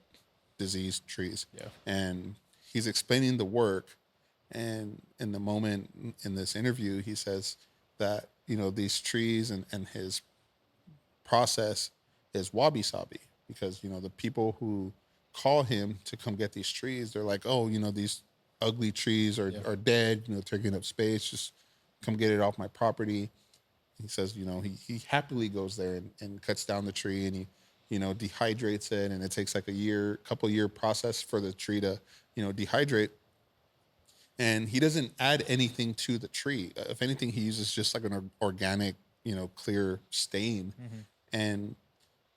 Speaker 2: diseased trees.
Speaker 1: Yeah.
Speaker 2: And he's explaining the work. And in the moment in this interview, he says that, these trees and his process is wabi sabi because the people who call him to come get these trees, they're like, oh, these ugly trees are dead, taking up space, just come get it off my property. He says, he happily goes there and cuts down the tree and he dehydrates it, and it takes like couple year process for the tree to dehydrate. And he doesn't add anything to the tree. If anything, he uses just like an organic, clear stain. And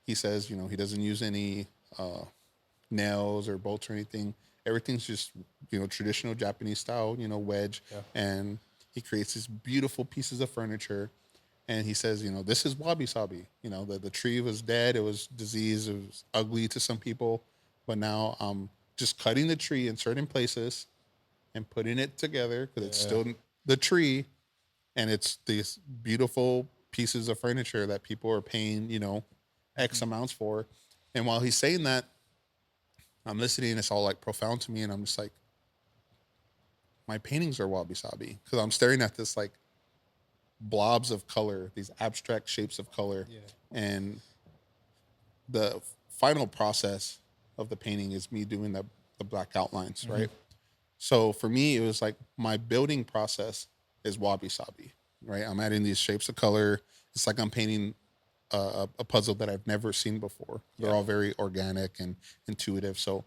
Speaker 2: he says, he doesn't use any nails or bolts or anything. Everything's just, traditional Japanese style, wedge.
Speaker 1: Yeah.
Speaker 2: And he creates these beautiful pieces of furniture. And he says, this is wabi sabi. The tree was dead. It was diseased. It was ugly to some people. But now I'm just cutting the tree in certain places and putting it together because it's still the tree. And it's these beautiful pieces of furniture that people are paying, X amounts for. And while he's saying that, I'm listening, and it's all like profound to me. And I'm just like, my paintings are wabi sabi because I'm staring at this like blobs of color, these abstract shapes of color.
Speaker 1: Yeah.
Speaker 2: And the final process of the painting is me doing the black outlines, right? So for me, it was like my building process is wabi sabi, right? I'm adding these shapes of color. It's like I'm painting a puzzle that I've never seen before. They're all very organic and intuitive. So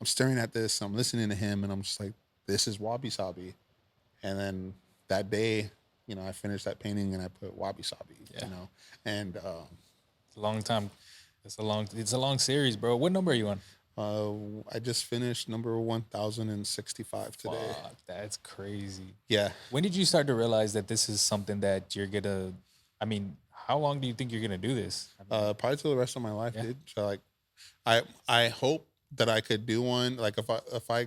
Speaker 2: I'm staring at this, I'm listening to him, and I'm just like, this is wabi sabi. And then that day, I finished that painting and I put wabi sabi, and
Speaker 1: It's a long time. It's a long series, bro. What number are you on?
Speaker 2: I just finished number 1065 today.
Speaker 1: Fuck, that's crazy.
Speaker 2: Yeah.
Speaker 1: When did you start to realize that this is something that you're gonna? I mean, how long do you think you're gonna do this?
Speaker 2: Probably till the rest of my life, dude. So like, I hope that I could do one. Like if I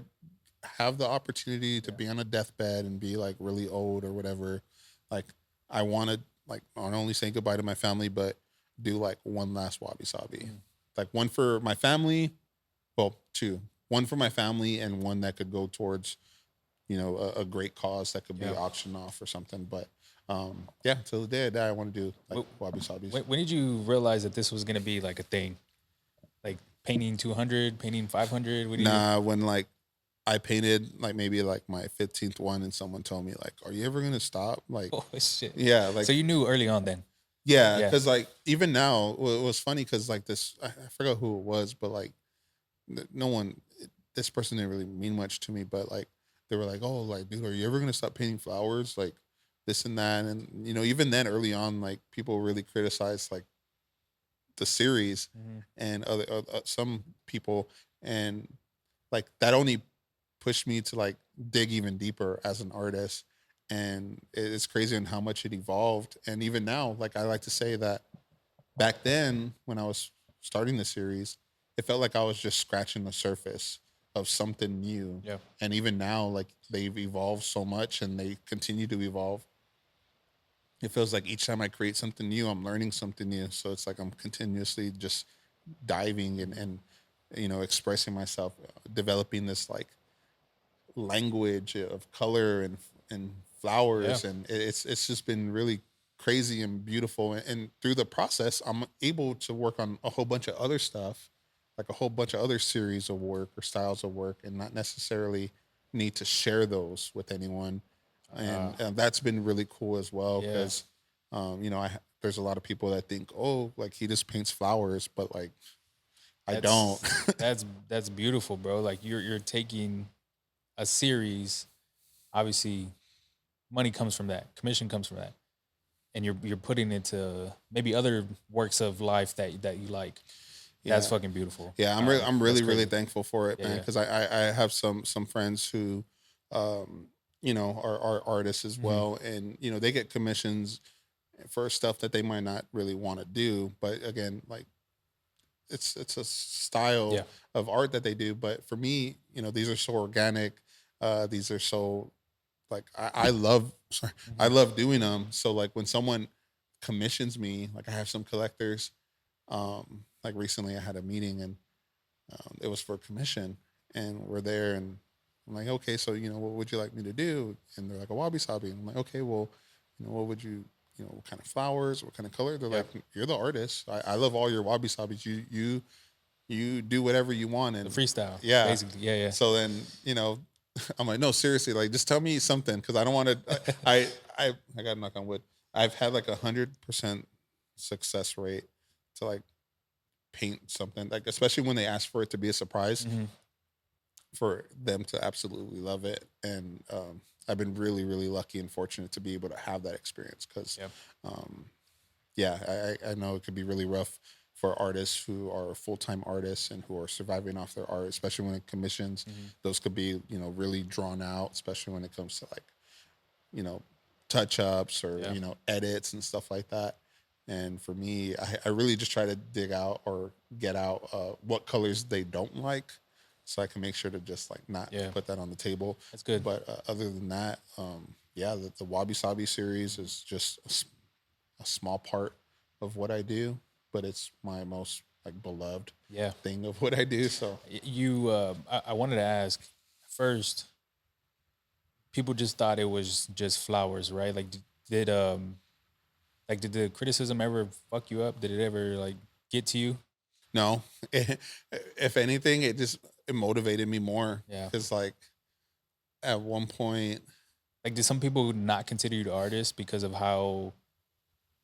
Speaker 2: have the opportunity to be on a deathbed and be like really old or whatever, like I want to like not only say goodbye to my family, but do like one last wabi sabi, like one for my family. Well, two. One for my family and one that could go towards, a great cause that could be auctioned off or something. But till the day I die, I want to do like wabi sabis.
Speaker 1: When did you realize that this was gonna be like a thing? Like painting 200, painting 500?
Speaker 2: Nah, when like I painted like maybe like my 15th one and someone told me like, are you ever going to stop? Like,
Speaker 1: Oh shit.
Speaker 2: yeah. Like,
Speaker 1: So you knew early on then.
Speaker 2: yeah.
Speaker 1: Yeah.
Speaker 2: Cause like even now it was funny. Cause like I forgot who it was, but like no one, this person didn't really mean much to me, but like, they were like, oh, like, dude, are you ever going to stop painting flowers? Like this and that. And, even then early on, like people really criticized like the series and other some people. And like that only pushed me to like dig even deeper as an artist. And it's crazy on how much it evolved. And even now, like I like to say that back then when I was starting the series, it felt like I was just scratching the surface of something new.
Speaker 1: Yeah.
Speaker 2: And even now, like they've evolved so much and they continue to evolve. It feels like each time I create something new, I'm learning something new. So it's like I'm continuously just diving and expressing myself, developing this like language of color and
Speaker 1: Yeah.
Speaker 2: flowers, and it's just been really crazy and beautiful. And through the process, I'm able to work on a whole bunch of other stuff, like a whole bunch of other series of work or styles of work, and not necessarily need to share those with anyone. And that's been really cool as well
Speaker 1: Yeah.
Speaker 2: because there's a lot of people that think, oh, like he just paints flowers, but like I don't.
Speaker 1: That's that's beautiful, bro. Like you're taking a series. Obviously, money comes from that. Commission comes from that, and you're putting it to maybe other works of life that you like. That's
Speaker 2: Yeah.
Speaker 1: fucking beautiful.
Speaker 2: Yeah, I'm
Speaker 1: That's
Speaker 2: really really
Speaker 1: crazy.
Speaker 2: thankful for it,
Speaker 1: Yeah,
Speaker 2: man.
Speaker 1: yeah.
Speaker 2: Because I have some friends who, are artists as
Speaker 1: Mhm.
Speaker 2: well, and they get commissions for stuff that they might not really want to do. But again, like it's a
Speaker 1: Yeah.
Speaker 2: style of art that they do. But for me, these are so organic. These are so like I love. Sorry, I
Speaker 1: Mhm.
Speaker 2: love doing them. So like when someone commissions me, like I have some collectors. Like recently, I had a meeting and it was for commission, and we're there, and I'm like, okay, so what would you like me to do? And they're like, a wabi sabi. And I'm like, okay, well, what would you, what kind of flowers, what kind of color? They're
Speaker 1: Yeah.
Speaker 2: like, you're the artist. I love all your wabi sabis. You do whatever you want,
Speaker 1: The
Speaker 2: and
Speaker 1: freestyle,
Speaker 2: yeah.
Speaker 1: basically. Yeah, yeah.
Speaker 2: So then I'm like, no, seriously, like just tell me something because I don't want to. I got to knock on wood. I've had like 100% success rate to like paint something, like especially when they ask for it to be a surprise,
Speaker 1: Mhm.
Speaker 2: for them to absolutely love it. And I've been really really lucky and fortunate to be able to have that experience because
Speaker 1: Yep.
Speaker 2: um, yeah, I know it could be really rough for artists who are full-time artists and who are surviving off their art, especially when it commissions.
Speaker 1: Mhm.
Speaker 2: Those could be really drawn out, especially when it comes to like you know, touch ups or,
Speaker 1: Yeah.
Speaker 2: edits and stuff like that. And for me, I really just try to dig out or get out what colors they don't like so I can make sure to just like not
Speaker 1: Yeah.
Speaker 2: put that on the table.
Speaker 1: That's good.
Speaker 2: But other than that, yeah, the Wabi Sabi series is just a small part of what I do, but it's my most like beloved
Speaker 1: Yeah.
Speaker 2: thing of what I do. So
Speaker 1: You I wanted to ask first, people just thought it was just flowers, right? Like did the criticism ever fuck you up? Did it ever like get to you?
Speaker 2: no, if anything, it motivated me more
Speaker 1: Yeah.
Speaker 2: because like at one point,
Speaker 1: Like did some people not consider you the artist because of how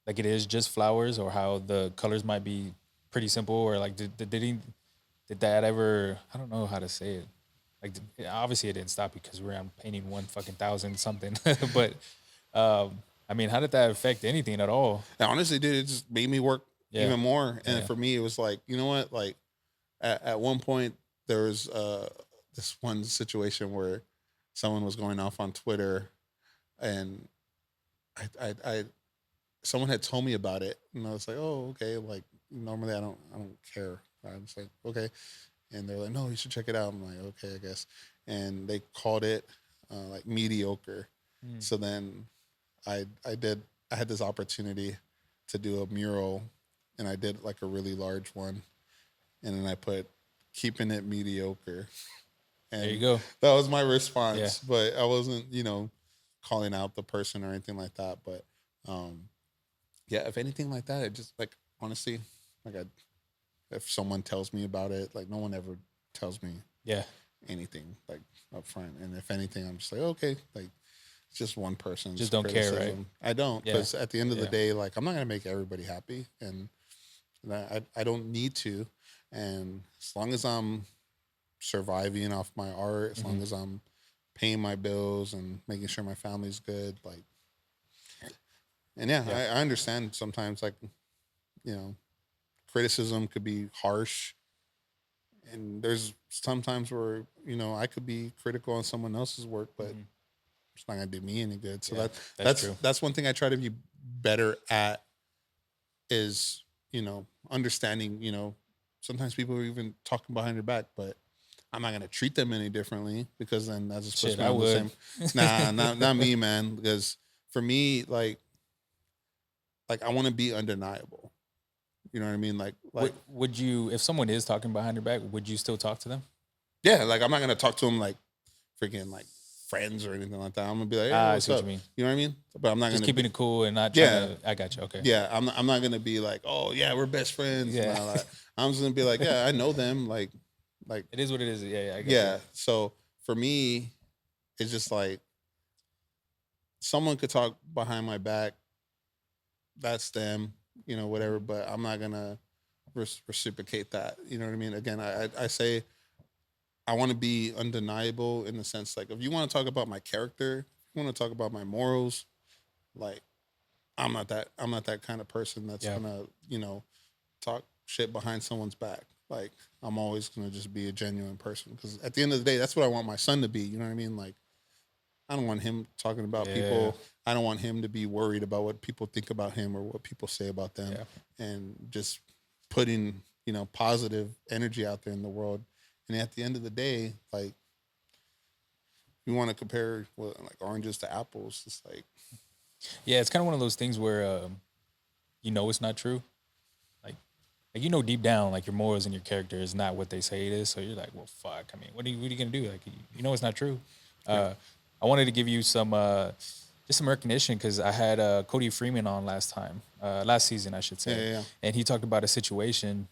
Speaker 1: like it is just flowers, or how the colors might be pretty simple, or like did that ever, I don't know how to say it. Like obviously it didn't stop because we're on painting 1,000 something. But I mean, how did that affect anything at all?
Speaker 2: and honestly, dude, it just made me work
Speaker 1: Yeah.
Speaker 2: even more.
Speaker 1: Yeah.
Speaker 2: And
Speaker 1: Yeah.
Speaker 2: for me, it was like, you know what? Like at one point, there was this one situation where someone was going off on Twitter, and I someone had told me about it, and I was like, oh, okay. Like normally, I don't care. I was like, okay, and they're like, no, you should check it out. I'm like, okay, I guess. And they called it like mediocre.
Speaker 1: Mm.
Speaker 2: So then I had this opportunity to do a mural, and I did like a really large one, and then I put keeping it mediocre,
Speaker 1: There you
Speaker 2: and
Speaker 1: go.
Speaker 2: that was my
Speaker 1: Yeah.
Speaker 2: response. But I wasn't calling out the person or anything like that. But um, yeah, if anything like that, it just like honestly, like if someone tells me about it, like no one ever tells me
Speaker 1: Yeah.
Speaker 2: anything like up front. And if anything, I'm just like, okay, like it's just one person's
Speaker 1: Just don't care, right?
Speaker 2: criticism. I don't,
Speaker 1: Yeah.
Speaker 2: because at the end of the
Speaker 1: Yeah.
Speaker 2: day, like I'm not gonna make everybody happy, and I don't need to. And as long as I'm surviving off my art, as
Speaker 1: Hmm.
Speaker 2: long as I'm paying my bills and making sure my family's good, like, and yeah,
Speaker 1: Yeah.
Speaker 2: I understand sometimes like you know criticism could be harsh, and there's sometimes where I could be critical on someone else's work, but
Speaker 1: Hmm.
Speaker 2: it's not gonna do me any good. So
Speaker 1: Yeah.
Speaker 2: that
Speaker 1: That's
Speaker 2: that's
Speaker 1: true.
Speaker 2: that's one thing I try to be better at is understanding sometimes people are even talking behind your back, but I'm not gonna treat them any differently because then that's just puts
Speaker 1: Shit,
Speaker 2: me
Speaker 1: I
Speaker 2: on the
Speaker 1: would.
Speaker 2: same. Nah, not me, man. Because for me, like I want to be undeniable. You know what I mean?
Speaker 1: Would you, if someone is talking behind your back, would you still talk to them?
Speaker 2: Yeah, like I'm not gonna talk to them like freaking like friends or anything like that. I'm gonna be like, hey,
Speaker 1: Ah, I
Speaker 2: what's
Speaker 1: see what
Speaker 2: up?
Speaker 1: you mean.
Speaker 2: You know what I mean? But I'm not
Speaker 1: Just
Speaker 2: gonna be.
Speaker 1: keeping it cool and not trying
Speaker 2: Yeah,
Speaker 1: to. I got you. Okay.
Speaker 2: yeah. I'm not gonna be like, oh yeah, we're best friends and
Speaker 1: Yeah.
Speaker 2: all that. I'm just gonna be like, yeah, I know them. Like
Speaker 1: It is what it is. Yeah, yeah, I got you.
Speaker 2: yeah. So for me, it's just like someone could talk behind my back. That's them, whatever. But I'm not gonna reciprocate that. You know what I mean? Again, I say I want to be undeniable in the sense like if you want to talk about my character, if you want to talk about my morals, like I'm not that kind of person that's
Speaker 1: Yeah.
Speaker 2: gonna talk shit behind someone's back. Like I'm always gonna just be a genuine person because at the end of the day, that's what I want my son to be. You know what I mean? Like I don't want him talking about
Speaker 1: Yeah.
Speaker 2: people. I don't want him to be worried about what people think about him or what people say about them,
Speaker 1: Yeah.
Speaker 2: and just putting positive energy out there in the world. And at the end of the day, like you want to compare like oranges to apples. It's like
Speaker 1: Yeah, it's kind of one of those things where it's not true. Like, deep down, like your morals and your character is not what they say it is. So you're like, well, fuck. I mean, what are you gonna do? Like, it's not true.
Speaker 2: yeah,
Speaker 1: I wanted to give you some just some recognition because I had Cody Freeman on last season, I should
Speaker 2: yeah,
Speaker 1: say,
Speaker 2: yeah, yeah.
Speaker 1: and he talked about a situation.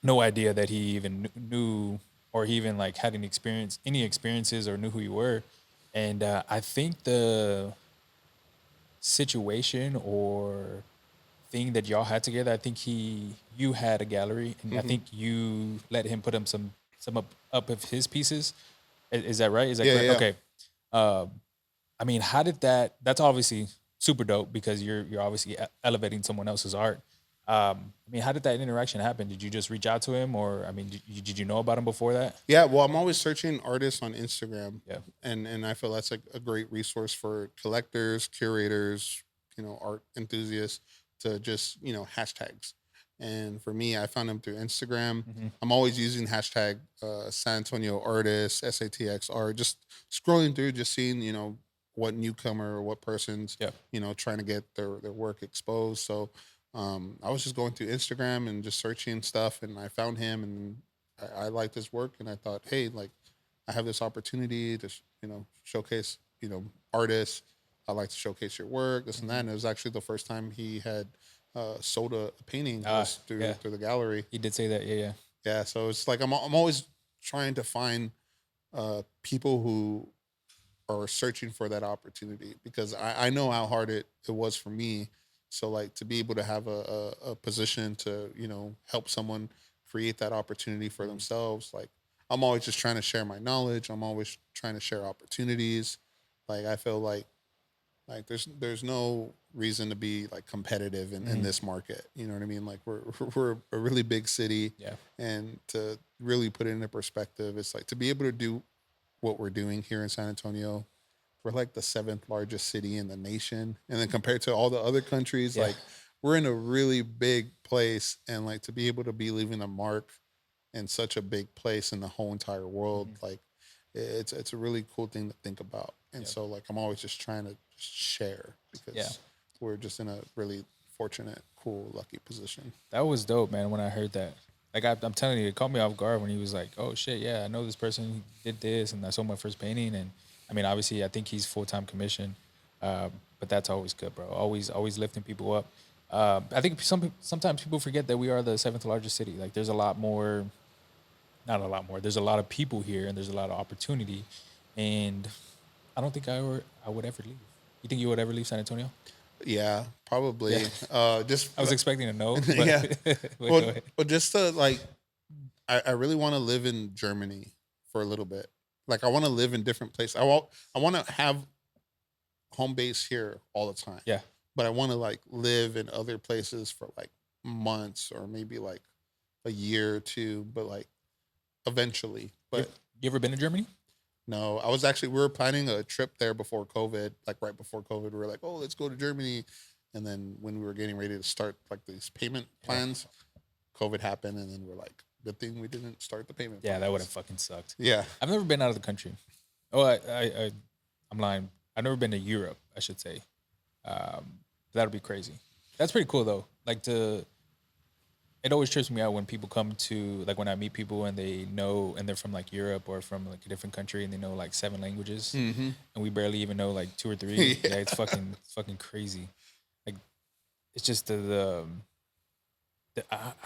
Speaker 1: No idea that he even knew or he even like had any experiences or knew who you were. And I think the situation or thing that y'all had together, I think you had a gallery, and I
Speaker 2: Hmm.
Speaker 1: think you let him put up some up of his pieces. Is that right? Is that
Speaker 2: Yeah,
Speaker 1: correct?
Speaker 2: yeah.
Speaker 1: Okay. Um, I mean, how did that? That's obviously super dope because you're obviously elevating someone else's art. I mean, how did that interaction happen? Did you just reach out to him, or I mean, did you know about him before that?
Speaker 2: Yeah, well, I'm always searching artists on Instagram,
Speaker 1: Yeah.
Speaker 2: and I feel that's a great resource for collectors, curators, art enthusiasts to just hashtags. And for me, I found them through Instagram.
Speaker 1: Hmm.
Speaker 2: I'm always using hashtag San Antonio artists, SATX art, just scrolling through, just seeing what newcomer or what person's
Speaker 1: Yeah.
Speaker 2: trying to get their work exposed. So I was just going through Instagram and just searching stuff, and I found him, and I liked his work, and I thought, hey, like I have this opportunity to showcase artists. I like to showcase your work, this and that.
Speaker 1: Hmm.
Speaker 2: And it was actually the first time he had sold a painting
Speaker 1: Ah,
Speaker 2: was through
Speaker 1: yeah.
Speaker 2: through the gallery.
Speaker 1: He did say that. Yeah, yeah.
Speaker 2: Yeah, so it's like I'm always trying to find people who are searching for that opportunity because I know how hard it was for me. So like to be able to have a position to help someone create that opportunity for
Speaker 1: Mhm.
Speaker 2: themselves, like I'm always just trying to share my knowledge. I'm always trying to share opportunities. Like I feel like there's no reason to be like competitive in
Speaker 1: Mhm.
Speaker 2: this market. You know what I mean? Like we're we're a really big city,
Speaker 1: Yeah.
Speaker 2: and to really put it into perspective, it's like to be able to do what we're doing here in San Antonio. We're like the seventh largest city in the nation, and then compared to all the other countries,
Speaker 1: Yeah.
Speaker 2: like we're in a really big place, and like to be able to be leaving a mark in such a big place in the whole entire world,
Speaker 1: Mhm.
Speaker 2: like it's a really cool thing to think about. And
Speaker 1: Yeah.
Speaker 2: so like I'm always just trying to just share
Speaker 1: Yeah.
Speaker 2: because we're just in a really fortunate, cool, lucky position.
Speaker 1: That was dope, man. When I heard that, like I'm telling you, it caught me off guard when he was like, "Oh shit, yeah, I know this person who did this," and I saw my first painting. And I mean, obviously, I think he's full time commission, but that's always good, bro. Always lifting people up. I think sometimes people forget that we are the seventh largest city. Like, there's a lot more, not a lot more. There's a lot of people here, and there's a lot of opportunity. And I don't think I would ever leave. You think you would ever leave San Antonio?
Speaker 2: Yeah,
Speaker 1: Yeah,
Speaker 2: probably. Just
Speaker 1: I was expecting a no, but
Speaker 2: yeah.
Speaker 1: but
Speaker 2: Well,
Speaker 1: go ahead.
Speaker 2: but just to like, I really want to live in Germany for a little bit. Like I want to live in different places. I want to have home base here all the time,
Speaker 1: Yeah.
Speaker 2: but I want to like live in other places for like months or maybe like a year or two, but like eventually.
Speaker 1: You,
Speaker 2: But
Speaker 1: you ever been to Germany?
Speaker 2: no, I was actually we were planning a trip there before COVID, like right before COVID. We were like, oh, let's go to Germany, and then when we were getting ready to start like these payment
Speaker 1: Yeah.
Speaker 2: plans, COVID happened, and then we're like, Good thing we didn't start the payment.
Speaker 1: Yeah, that
Speaker 2: plans.
Speaker 1: would have fucking sucked.
Speaker 2: Yeah.
Speaker 1: I've never been out of the country. Oh, I'm lying. I've never been to Europe, I should say. That would be crazy. That's pretty cool though. Like it always trips me out when people come to, like, when I meet people and they know, and they're from like Europe or from like a different country, and they know like 7 languages, and we barely even know like 2 or 3. Yeah, it's fucking crazy. Like, it's just I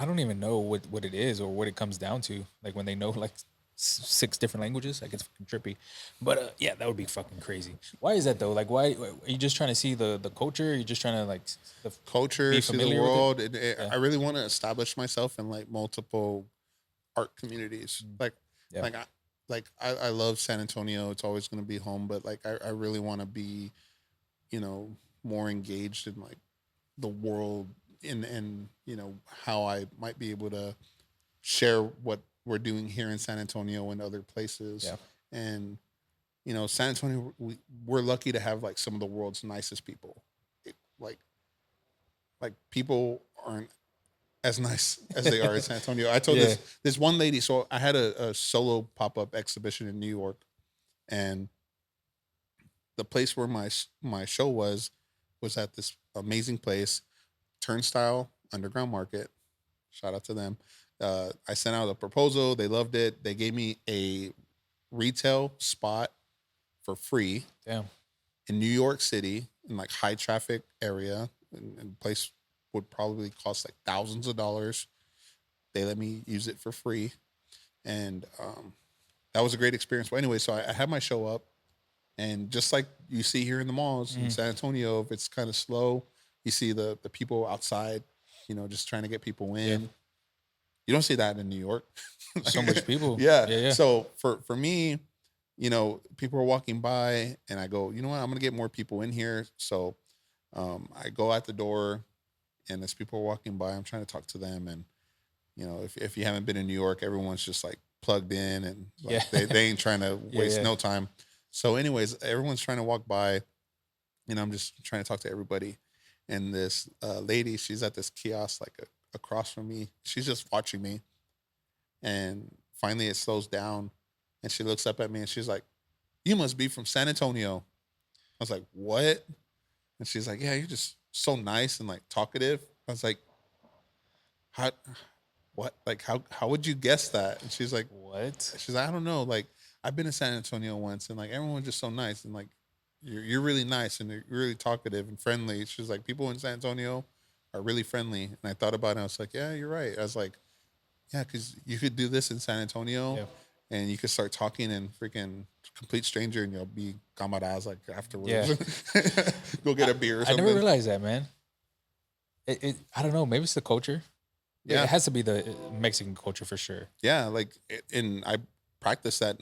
Speaker 1: don't even know what it is or what it comes down to. Like when they know like 6 different languages, like it's fucking trippy. But yeah, that would be fucking crazy. Why is that though? Like, why are you just trying to see the culture? Are you just trying to like
Speaker 2: Culture,
Speaker 1: be
Speaker 2: see the
Speaker 1: familiar with
Speaker 2: world.
Speaker 1: it? Yeah.
Speaker 2: I really want to establish myself in like multiple art communities. Like,
Speaker 1: Yeah.
Speaker 2: I love San Antonio. It's always going to be home, but like I really want to be, more engaged in like the world and how I might be able to share what we're doing here in San Antonio and other places.
Speaker 1: Yeah.
Speaker 2: And San Antonio, we're lucky to have like some of the world's nicest people. Like people aren't as nice as they are in San Antonio. I told
Speaker 1: Yeah.
Speaker 2: this one lady. So I had a solo pop up exhibition in New York, and the place where my show was at this amazing place, Turnstile Underground Market. Shout out to them. I sent out a proposal. They loved it. They gave me a retail spot for free
Speaker 1: Damn.
Speaker 2: in New York City in like high traffic area, and the place would probably cost like thousands of dollars. They let me use it for free, and that was a great experience. Well, anyway, so I had my show up, and just like you see here in the malls in San Antonio, if it's kind of slow, you see the people outside, just trying to get people in.
Speaker 1: Yeah.
Speaker 2: You don't see that in New York.
Speaker 1: So much people.
Speaker 2: Yeah.
Speaker 1: Yeah.
Speaker 2: So for me, people are walking by, and I go, you know what, I'm gonna get more people in here. So I go out the door, and as people are walking by, I'm trying to talk to them. And if you haven't been in New York, everyone's just like plugged in, and like, they ain't trying to waste no time. So anyways, everyone's trying to walk by, and I'm just trying to talk to everybody. And this lady, she's at this kiosk like across from me. She's just watching me. And finally it slows down, and she looks up at me, and she's like, "You must be from San Antonio." I was like, "What?" And she's like, "Yeah, you're just so nice and like talkative." I was like, "How? What? Like how would you guess that?" And she's like,
Speaker 1: What?
Speaker 2: She's like, "I don't know. Like I've been to San Antonio once, and like everyone's just so nice, and like you're really nice, and you're really talkative and friendly." She's like, "People in San Antonio are really friendly." And I thought about it. I was like, "Yeah, you're right." I was like, "Yeah, because you could do this in San Antonio, and you could start talking and freaking complete stranger, and you'll be camaradas like afterwards.
Speaker 1: Yeah.
Speaker 2: Go get a beer or
Speaker 1: I
Speaker 2: something."
Speaker 1: never realized that, man. I don't know. Maybe it's the culture.
Speaker 2: Yeah.
Speaker 1: It has to be the Mexican culture for sure.
Speaker 2: Yeah, like, and I practice that.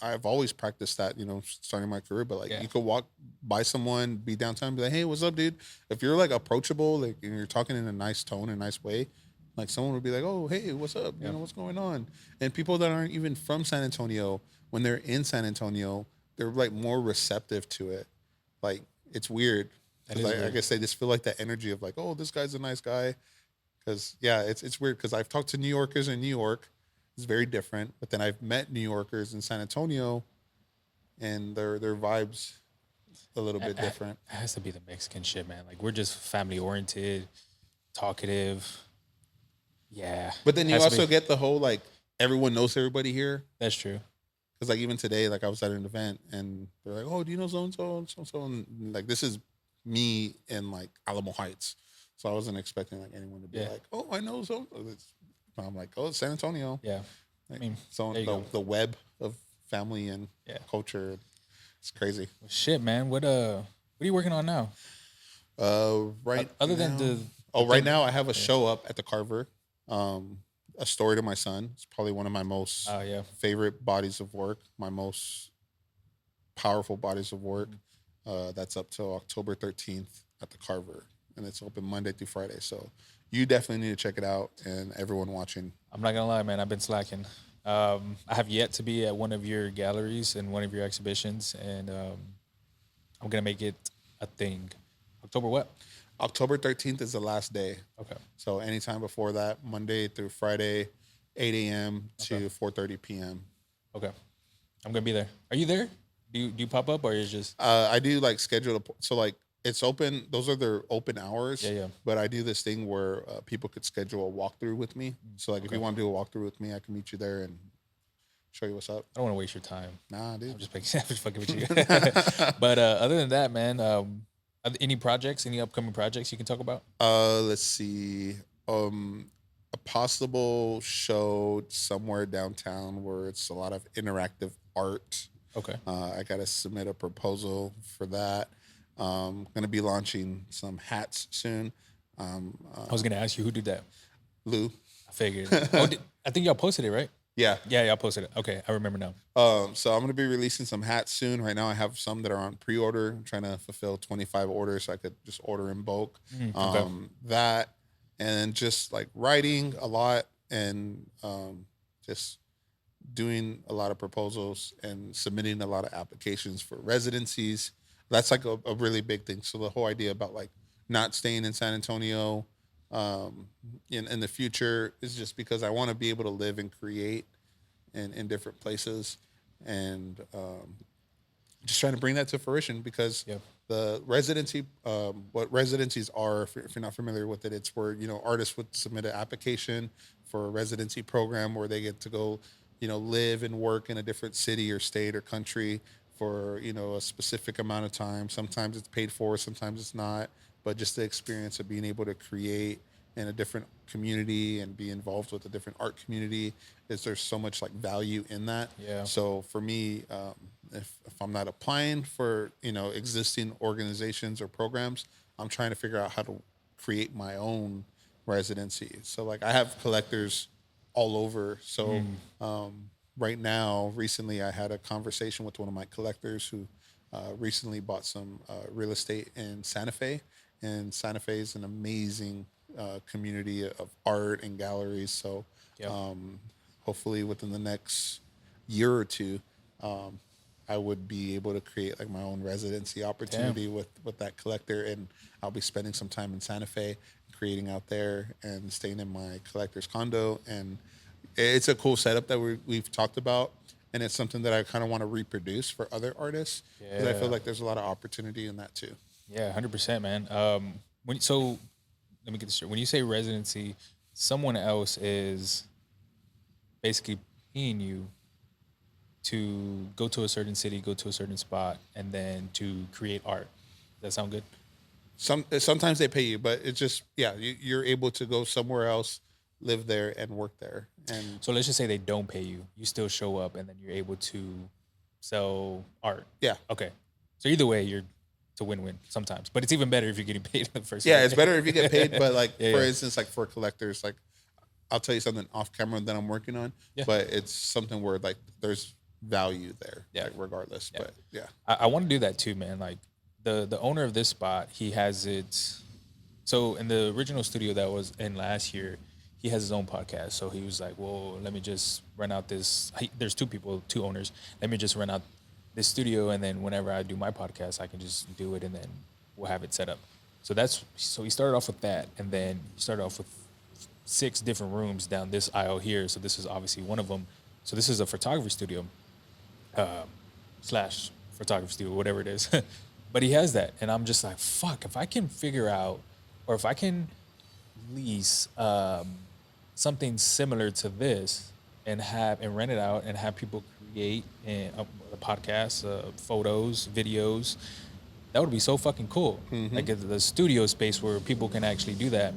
Speaker 2: I've always practiced that, starting my career. But like, you could walk by someone, be downtown, and be like, "Hey, what's up, dude?" If you're like approachable, like, and you're talking in a nice tone, a nice way, like someone would be like, "Oh, hey, what's up? What's going on?" And people that aren't even from San Antonio, when they're in San Antonio, they're like more receptive to it. Like, it's weird. Because I guess they just feel like that energy of like, "Oh, this guy's a nice guy." Because it's weird, because I've talked to New Yorkers in New York. It's very different. But then I've met New Yorkers in San Antonio, and their vibes a little bit different.
Speaker 1: It has to be the Mexican shit, man. Like, we're just family oriented, talkative. Yeah.
Speaker 2: But then you also get the whole like everyone knows everybody here.
Speaker 1: That's true.
Speaker 2: Because like even today, like I was at an event, and they're like, "Oh, do you know so and so and so and so?" And like, this is me in like Alamo Heights. So I wasn't expecting like anyone to be like, "Oh, I know so." I'm like, "Oh, it's San Antonio."
Speaker 1: Yeah.
Speaker 2: Like,
Speaker 1: I mean,
Speaker 2: so the web of family and culture, it's crazy.
Speaker 1: Well, shit, man. What are you working on now?
Speaker 2: Right.
Speaker 1: Other
Speaker 2: now,
Speaker 1: than
Speaker 2: right now I have a show up at the Carver. A Story to My Son. It's probably one of my most favorite bodies of work. My most powerful bodies of work. That's up till October 13th at the Carver, and it's open Monday through Friday. So you definitely need to check it out, and everyone watching.
Speaker 1: I'm not gonna lie, man. I've been slacking. I have yet to be at one of your galleries and one of your exhibitions, and I'm gonna make it a thing. October what?
Speaker 2: October 13th is the last day.
Speaker 1: Okay.
Speaker 2: So anytime before that, Monday through Friday, 8 a.m. to 4:30 p.m.
Speaker 1: Okay. I'm gonna be there. Are you there? Do you pop up or is just
Speaker 2: I do like schedule so like it's open. Those are their open hours.
Speaker 1: yeah.
Speaker 2: But I do this thing where people could schedule a walkthrough with me. So like if
Speaker 1: Okay.
Speaker 2: you want to do a walkthrough with me, I can meet you there and show you what's up.
Speaker 1: I don't want to waste your time.
Speaker 2: Nah,
Speaker 1: I'm
Speaker 2: dude.
Speaker 1: just fucking with you. But other than that, man, any projects, any upcoming projects you can talk about?
Speaker 2: Let's see. A possible show somewhere downtown where it's a lot of interactive art.
Speaker 1: Okay.
Speaker 2: I got to submit a proposal for that. Going to be launching some hats soon.
Speaker 1: I was gonna ask you who did that.
Speaker 2: Lou.
Speaker 1: I figured. I think y'all posted it, right?
Speaker 2: Yeah.
Speaker 1: Yeah, y'all posted it. Okay, I remember now.
Speaker 2: So I'm going to be releasing some hats soon. Right now, I have some that are on pre-order. I'm trying to fulfill 25 orders so I could just order in bulk.
Speaker 1: Okay.
Speaker 2: That and just like writing a lot and just doing a lot of proposals and submitting a lot of applications for residencies. That's like a really big thing. So the whole idea about like not staying in San Antonio in the future is just because I want to be able to live and create in different places and just trying to bring that to fruition because
Speaker 1: Yep.
Speaker 2: the residency, what residencies are, if you're not familiar with it, it's where, artists would submit an application for a residency program where they get to go, live and work in a different city or state or country for, a specific amount of time. Sometimes it's paid for, sometimes it's not, but just the experience of being able to create in a different community and be involved with a different art community is there's so much like value in that.
Speaker 1: Yeah.
Speaker 2: So for me, if I'm not applying for, existing organizations or programs, I'm trying to figure out how to create my own residency. So like I have collectors all over. So right now, recently I had a conversation with one of my collectors who recently bought some real estate in Santa Fe. And Santa Fe is an amazing community of art and galleries. So
Speaker 1: Yep.
Speaker 2: Hopefully within the next year or two, I would be able to create like my own residency opportunity with that collector, and I'll be spending some time in Santa Fe, creating out there, and staying in my collector's condo. And it's a cool setup that we've talked about, and it's something that I kind of want to reproduce for other artists because I feel like there's a lot of opportunity in that too.
Speaker 1: Yeah, 100%, man. So let me get this straight. When you say residency, someone else is basically paying you to go to a certain city, go to a certain spot, and then to create art. Does that sound good?
Speaker 2: Sometimes they pay you, but it's just you're able to go somewhere else, live there, and work there. And
Speaker 1: So let's just say they don't pay you. You still show up, and then you're able to sell art.
Speaker 2: yeah,
Speaker 1: Okay. So either way, it's a win-win sometimes. But it's even better if you're getting paid the first.
Speaker 2: yeah, it's better if you get paid. But like
Speaker 1: Yeah,
Speaker 2: for
Speaker 1: yeah.
Speaker 2: instance, like for collectors, like I'll tell you something off camera that I'm working on.
Speaker 1: Yeah.
Speaker 2: But it's something where like there's value there,
Speaker 1: Yeah.
Speaker 2: like regardless.
Speaker 1: Yeah.
Speaker 2: But yeah,
Speaker 1: I want to do that too, man. Like the owner of this spot, he has it. So in the original studio that was in last year, he has his own podcast. So he was like, "Well, let me just rent out this." There's two owners. Let me just rent out this studio, and then whenever I do my podcast, I can just do it, and then we'll have it set up. So he started off with that, and then he started off with 6 different rooms down this aisle here. So this is obviously one of them. So this is a photography studio. Slash photography studio, whatever it is. But he has that. And I'm just like, fuck, if I can figure out, or if I can lease something similar to this and rent it out and have people create a podcast, photos, videos, that would be so fucking cool. Like the studio space where people can actually do that.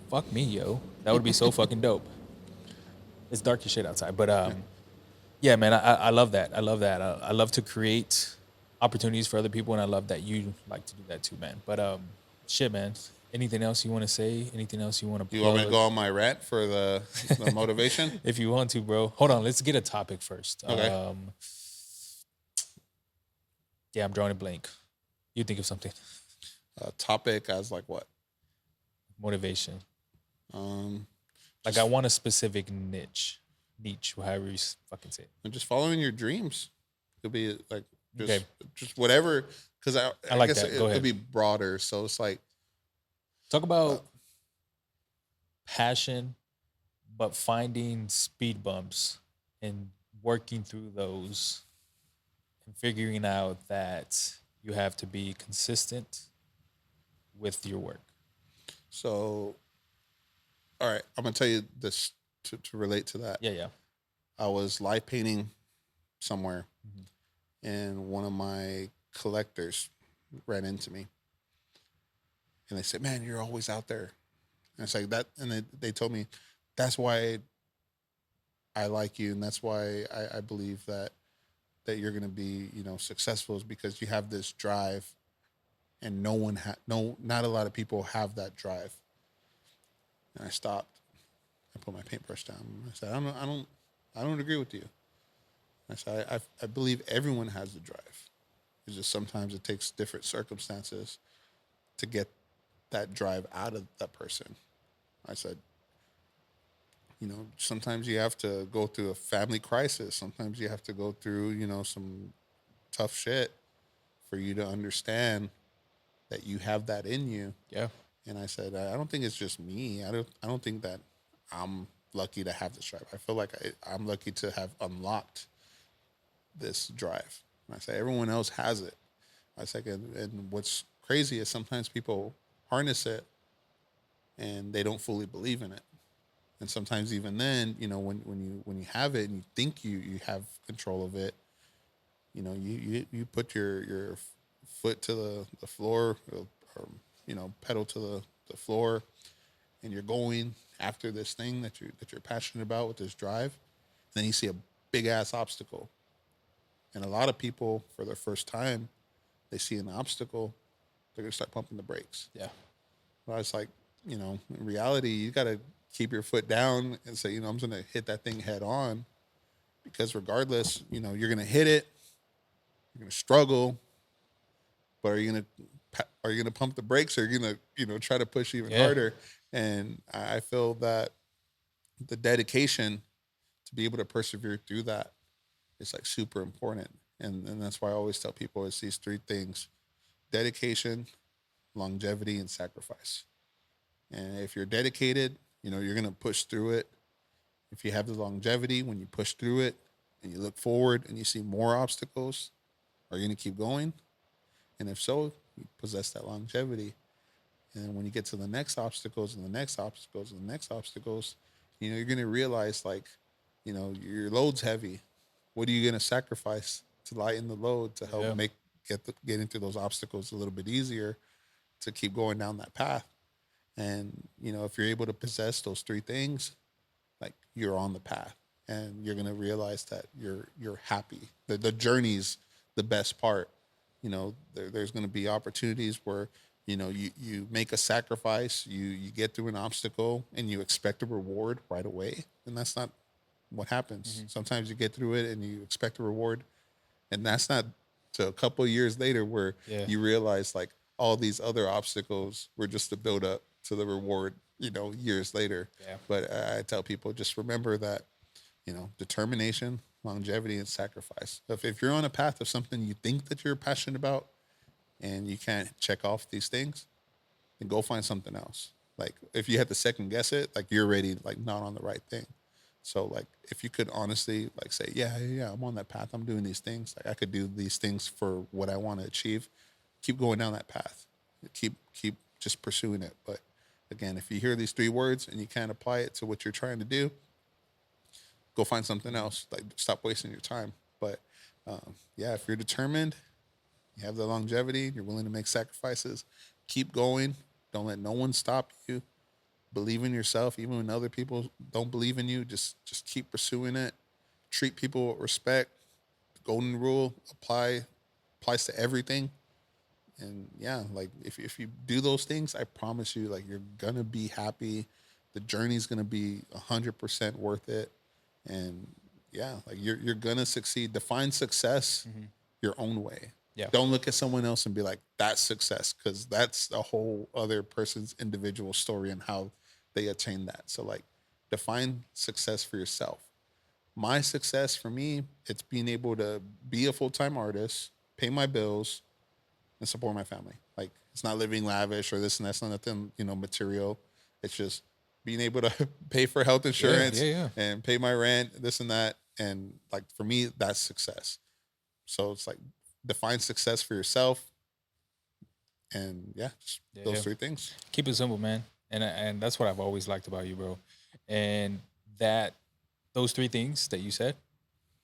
Speaker 1: Fuck me, yo. That would be so fucking dope. It's dark as shit outside, but yeah, man, I love that. I love that. I love to create opportunities for other people, and I love that you like to do that too, man. But shit, man. Anything else you want to say? Anything else you want to?
Speaker 2: you want me to go on my rant for the motivation?
Speaker 1: If you want to, bro. Hold on. Let's get a topic first.
Speaker 2: Okay.
Speaker 1: Yeah, I'm drawing a blank. You think of something.
Speaker 2: Topic as like what?
Speaker 1: Motivation.
Speaker 2: Um,
Speaker 1: Like I want a specific niche, however you fucking say it.
Speaker 2: and just following your dreams. Could be like
Speaker 1: Okay.
Speaker 2: just whatever. Because I
Speaker 1: like
Speaker 2: guess
Speaker 1: that.
Speaker 2: it
Speaker 1: Go
Speaker 2: could
Speaker 1: ahead.
Speaker 2: be broader. So it's like
Speaker 1: Talk about passion, but finding speed bumps and working through those and figuring out that you have to be consistent with your work.
Speaker 2: So, all right, I'm gonna tell you this to relate to that.
Speaker 1: Yeah, yeah.
Speaker 2: I was live painting somewhere,
Speaker 1: Mhm.
Speaker 2: and one of my collectors ran into me, and they said, "Man, you're always out there." And it's like that, and they told me that's why I like you, and that's why I believe that you're gonna be, successful, is because you have this drive, and not a lot of people have that drive. And I stopped. I put my paintbrush down. I said, I don't agree with you. I said, I believe everyone has the drive. It's just sometimes it takes different circumstances to get that drive out of that person. I said, sometimes you have to go through a family crisis. Sometimes you have to go through, some tough shit for you to understand that you have that in you.
Speaker 1: Yeah.
Speaker 2: And I said, I don't think it's just me. I don't think that I'm lucky to have this drive. I feel like I'm lucky to have unlocked this drive. And I say everyone else has it. I say, and what's crazy is sometimes people harness it and they don't fully believe in it. And sometimes even then, when you have it and you think you have control of it, you put your foot to the floor, or pedal to the floor, and you're going after this thing that you're passionate about with this drive. And then you see a big ass obstacle, and a lot of people, for their first time, they see an obstacle, they're gonna start pumping the brakes.
Speaker 1: Yeah.
Speaker 2: But it's like, in reality, you gotta keep your foot down and say, I'm just gonna hit that thing head on, because regardless, you're gonna hit it, you're gonna struggle, but are you gonna pump the brakes, or are you gonna try to push even
Speaker 1: Yeah.
Speaker 2: harder? And I feel that the dedication to be able to persevere through that is like super important. And that's why I always tell people it's these three things: dedication, longevity, and sacrifice. And if you're dedicated, you're gonna push through it. If you have the longevity, when you push through it and you look forward and you see more obstacles, are you gonna keep going? And if so, you possess that longevity. And when you get to the next obstacles and the next obstacles and the next obstacles, you're gonna realize, like, your load's heavy. What are you gonna sacrifice to lighten the load to help
Speaker 1: Yeah.
Speaker 2: make getting through those obstacles a little bit easier, to keep going down that path? And if you're able to possess those three things, like, you're on the path, and you're gonna realize that you're happy. The journey's the best part. There's gonna be opportunities where you make a sacrifice, you get through an obstacle, and you expect a reward right away, and that's not what happens.
Speaker 1: Hmm.
Speaker 2: Sometimes you get through it and you expect a reward, and that's not to a couple of years later where
Speaker 1: Yeah.
Speaker 2: you realize, like, all these other obstacles were just to build up to the reward, years later.
Speaker 1: Yeah.
Speaker 2: But I tell people, just remember that, determination, longevity, and sacrifice. If you're on a path of something you think that you're passionate about and you can't check off these things, then go find something else. Like, if you had to second guess it, like, you're already, like, not on the right thing. So, like, if you could honestly, like, say, yeah, I'm on that path, I'm doing these things, like, I could do these things for what I want to achieve, keep going down that path, keep just pursuing it. But again, if you hear these three words and you can't apply it to what you're trying to do, go find something else. Like, stop wasting your time. But yeah, if you're determined, you have the longevity, you're willing to make sacrifices, keep going. Don't let no one stop you. Believe in yourself, even when other people don't believe in you. Just keep pursuing it. Treat people with respect. The golden rule applies to everything. And yeah, like, if you do those things, I promise you, like, you're gonna be happy. The journey's gonna be 100% worth it. And yeah, like, you're gonna succeed. Define success
Speaker 1: Hmm.
Speaker 2: your own way.
Speaker 1: Yeah.
Speaker 2: Don't look at someone else and be like, that's success, because that's a whole other person's individual story and how they attain that. So, like, define success for yourself. My success, for me, it's being able to be a full-time artist, pay my bills, and support my family. Like, it's not living lavish or this and that's, not nothing, material. It's just being able to pay for health
Speaker 1: Yeah,
Speaker 2: insurance
Speaker 1: yeah, yeah.
Speaker 2: and pay my rent, this and that. And like for me, that's success. So it's like define success for yourself. And yeah, just
Speaker 1: Yeah,
Speaker 2: those
Speaker 1: yeah.
Speaker 2: three things.
Speaker 1: Keep it simple, man. And that's what I've always liked about you, bro. And that those three things that you said,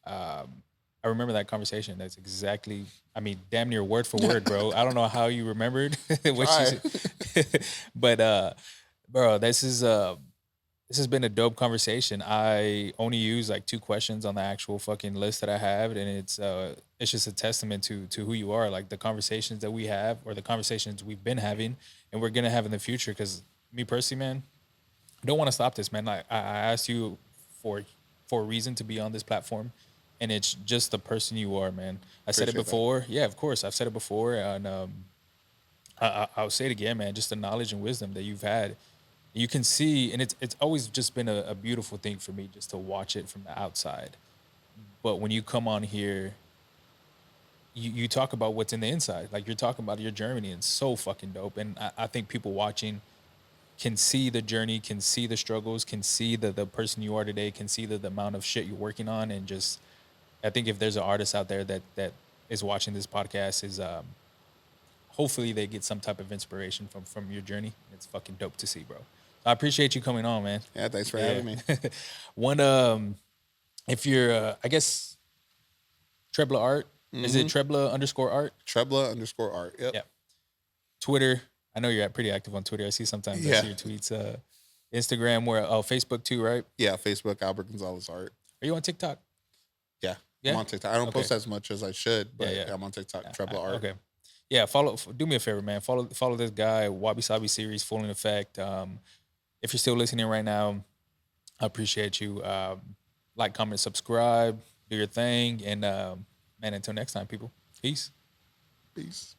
Speaker 1: um, I remember that conversation. That's exactly, I mean, damn near word for word, bro. I don't know how you remembered what she
Speaker 2: Try.
Speaker 1: said, but bro, this has been a dope conversation. I only use like two questions on the actual fucking list that I have, and it's just a testament to who you are, like the conversations that we have or the conversations we've been having and we're gonna have in the future. Because me personally, man, I don't want to stop this, man. I asked you for for a reason to be on this platform, and it's just the person you are, man. I said it
Speaker 2: Appreciate that.
Speaker 1: before, yeah, of course, I've said it before, and I'll say it again, man. Just the knowledge and wisdom that you've had, you can see, and it's always just been a beautiful thing for me just to watch it from the outside. But when you come on here, you talk about what's in the inside, like you're talking about your journey, and it's so fucking dope. And I think people watching can see the journey, can see the struggles, can see the person you are today, can see the amount of shit you're working on, and just I think if there's an artist out there that is watching this podcast, is hopefully they get some type of inspiration from your journey. It's fucking dope to see, bro. I appreciate you coming on, man.
Speaker 2: Yeah, thanks for
Speaker 1: Yeah.
Speaker 2: having me.
Speaker 1: One if you're I guess Trebla Art, is it
Speaker 2: Hmm.
Speaker 1: Trebla underscore art?
Speaker 2: Trebla_art. Yep.
Speaker 1: Yeah. Twitter. I know you're pretty active on Twitter. I see sometimes I
Speaker 2: Yeah.
Speaker 1: see your tweets. Instagram, where Facebook too, right?
Speaker 2: Yeah. Facebook, Albert Gonzalez Art.
Speaker 1: Are you on TikTok?
Speaker 2: Yeah. I'm
Speaker 1: Yeah.
Speaker 2: on TikTok. I don't
Speaker 1: Okay.
Speaker 2: post as much as I should,
Speaker 1: Yeah,
Speaker 2: but
Speaker 1: yeah.
Speaker 2: I'm on TikTok. Trebla Art.
Speaker 1: Okay. Yeah, do me a favor, man. Follow this guy, Wabi Sabi series, full in effect. If you're still listening right now, I appreciate you. Like, comment, subscribe, do your thing, and man, until next time, people. Peace.
Speaker 2: Peace.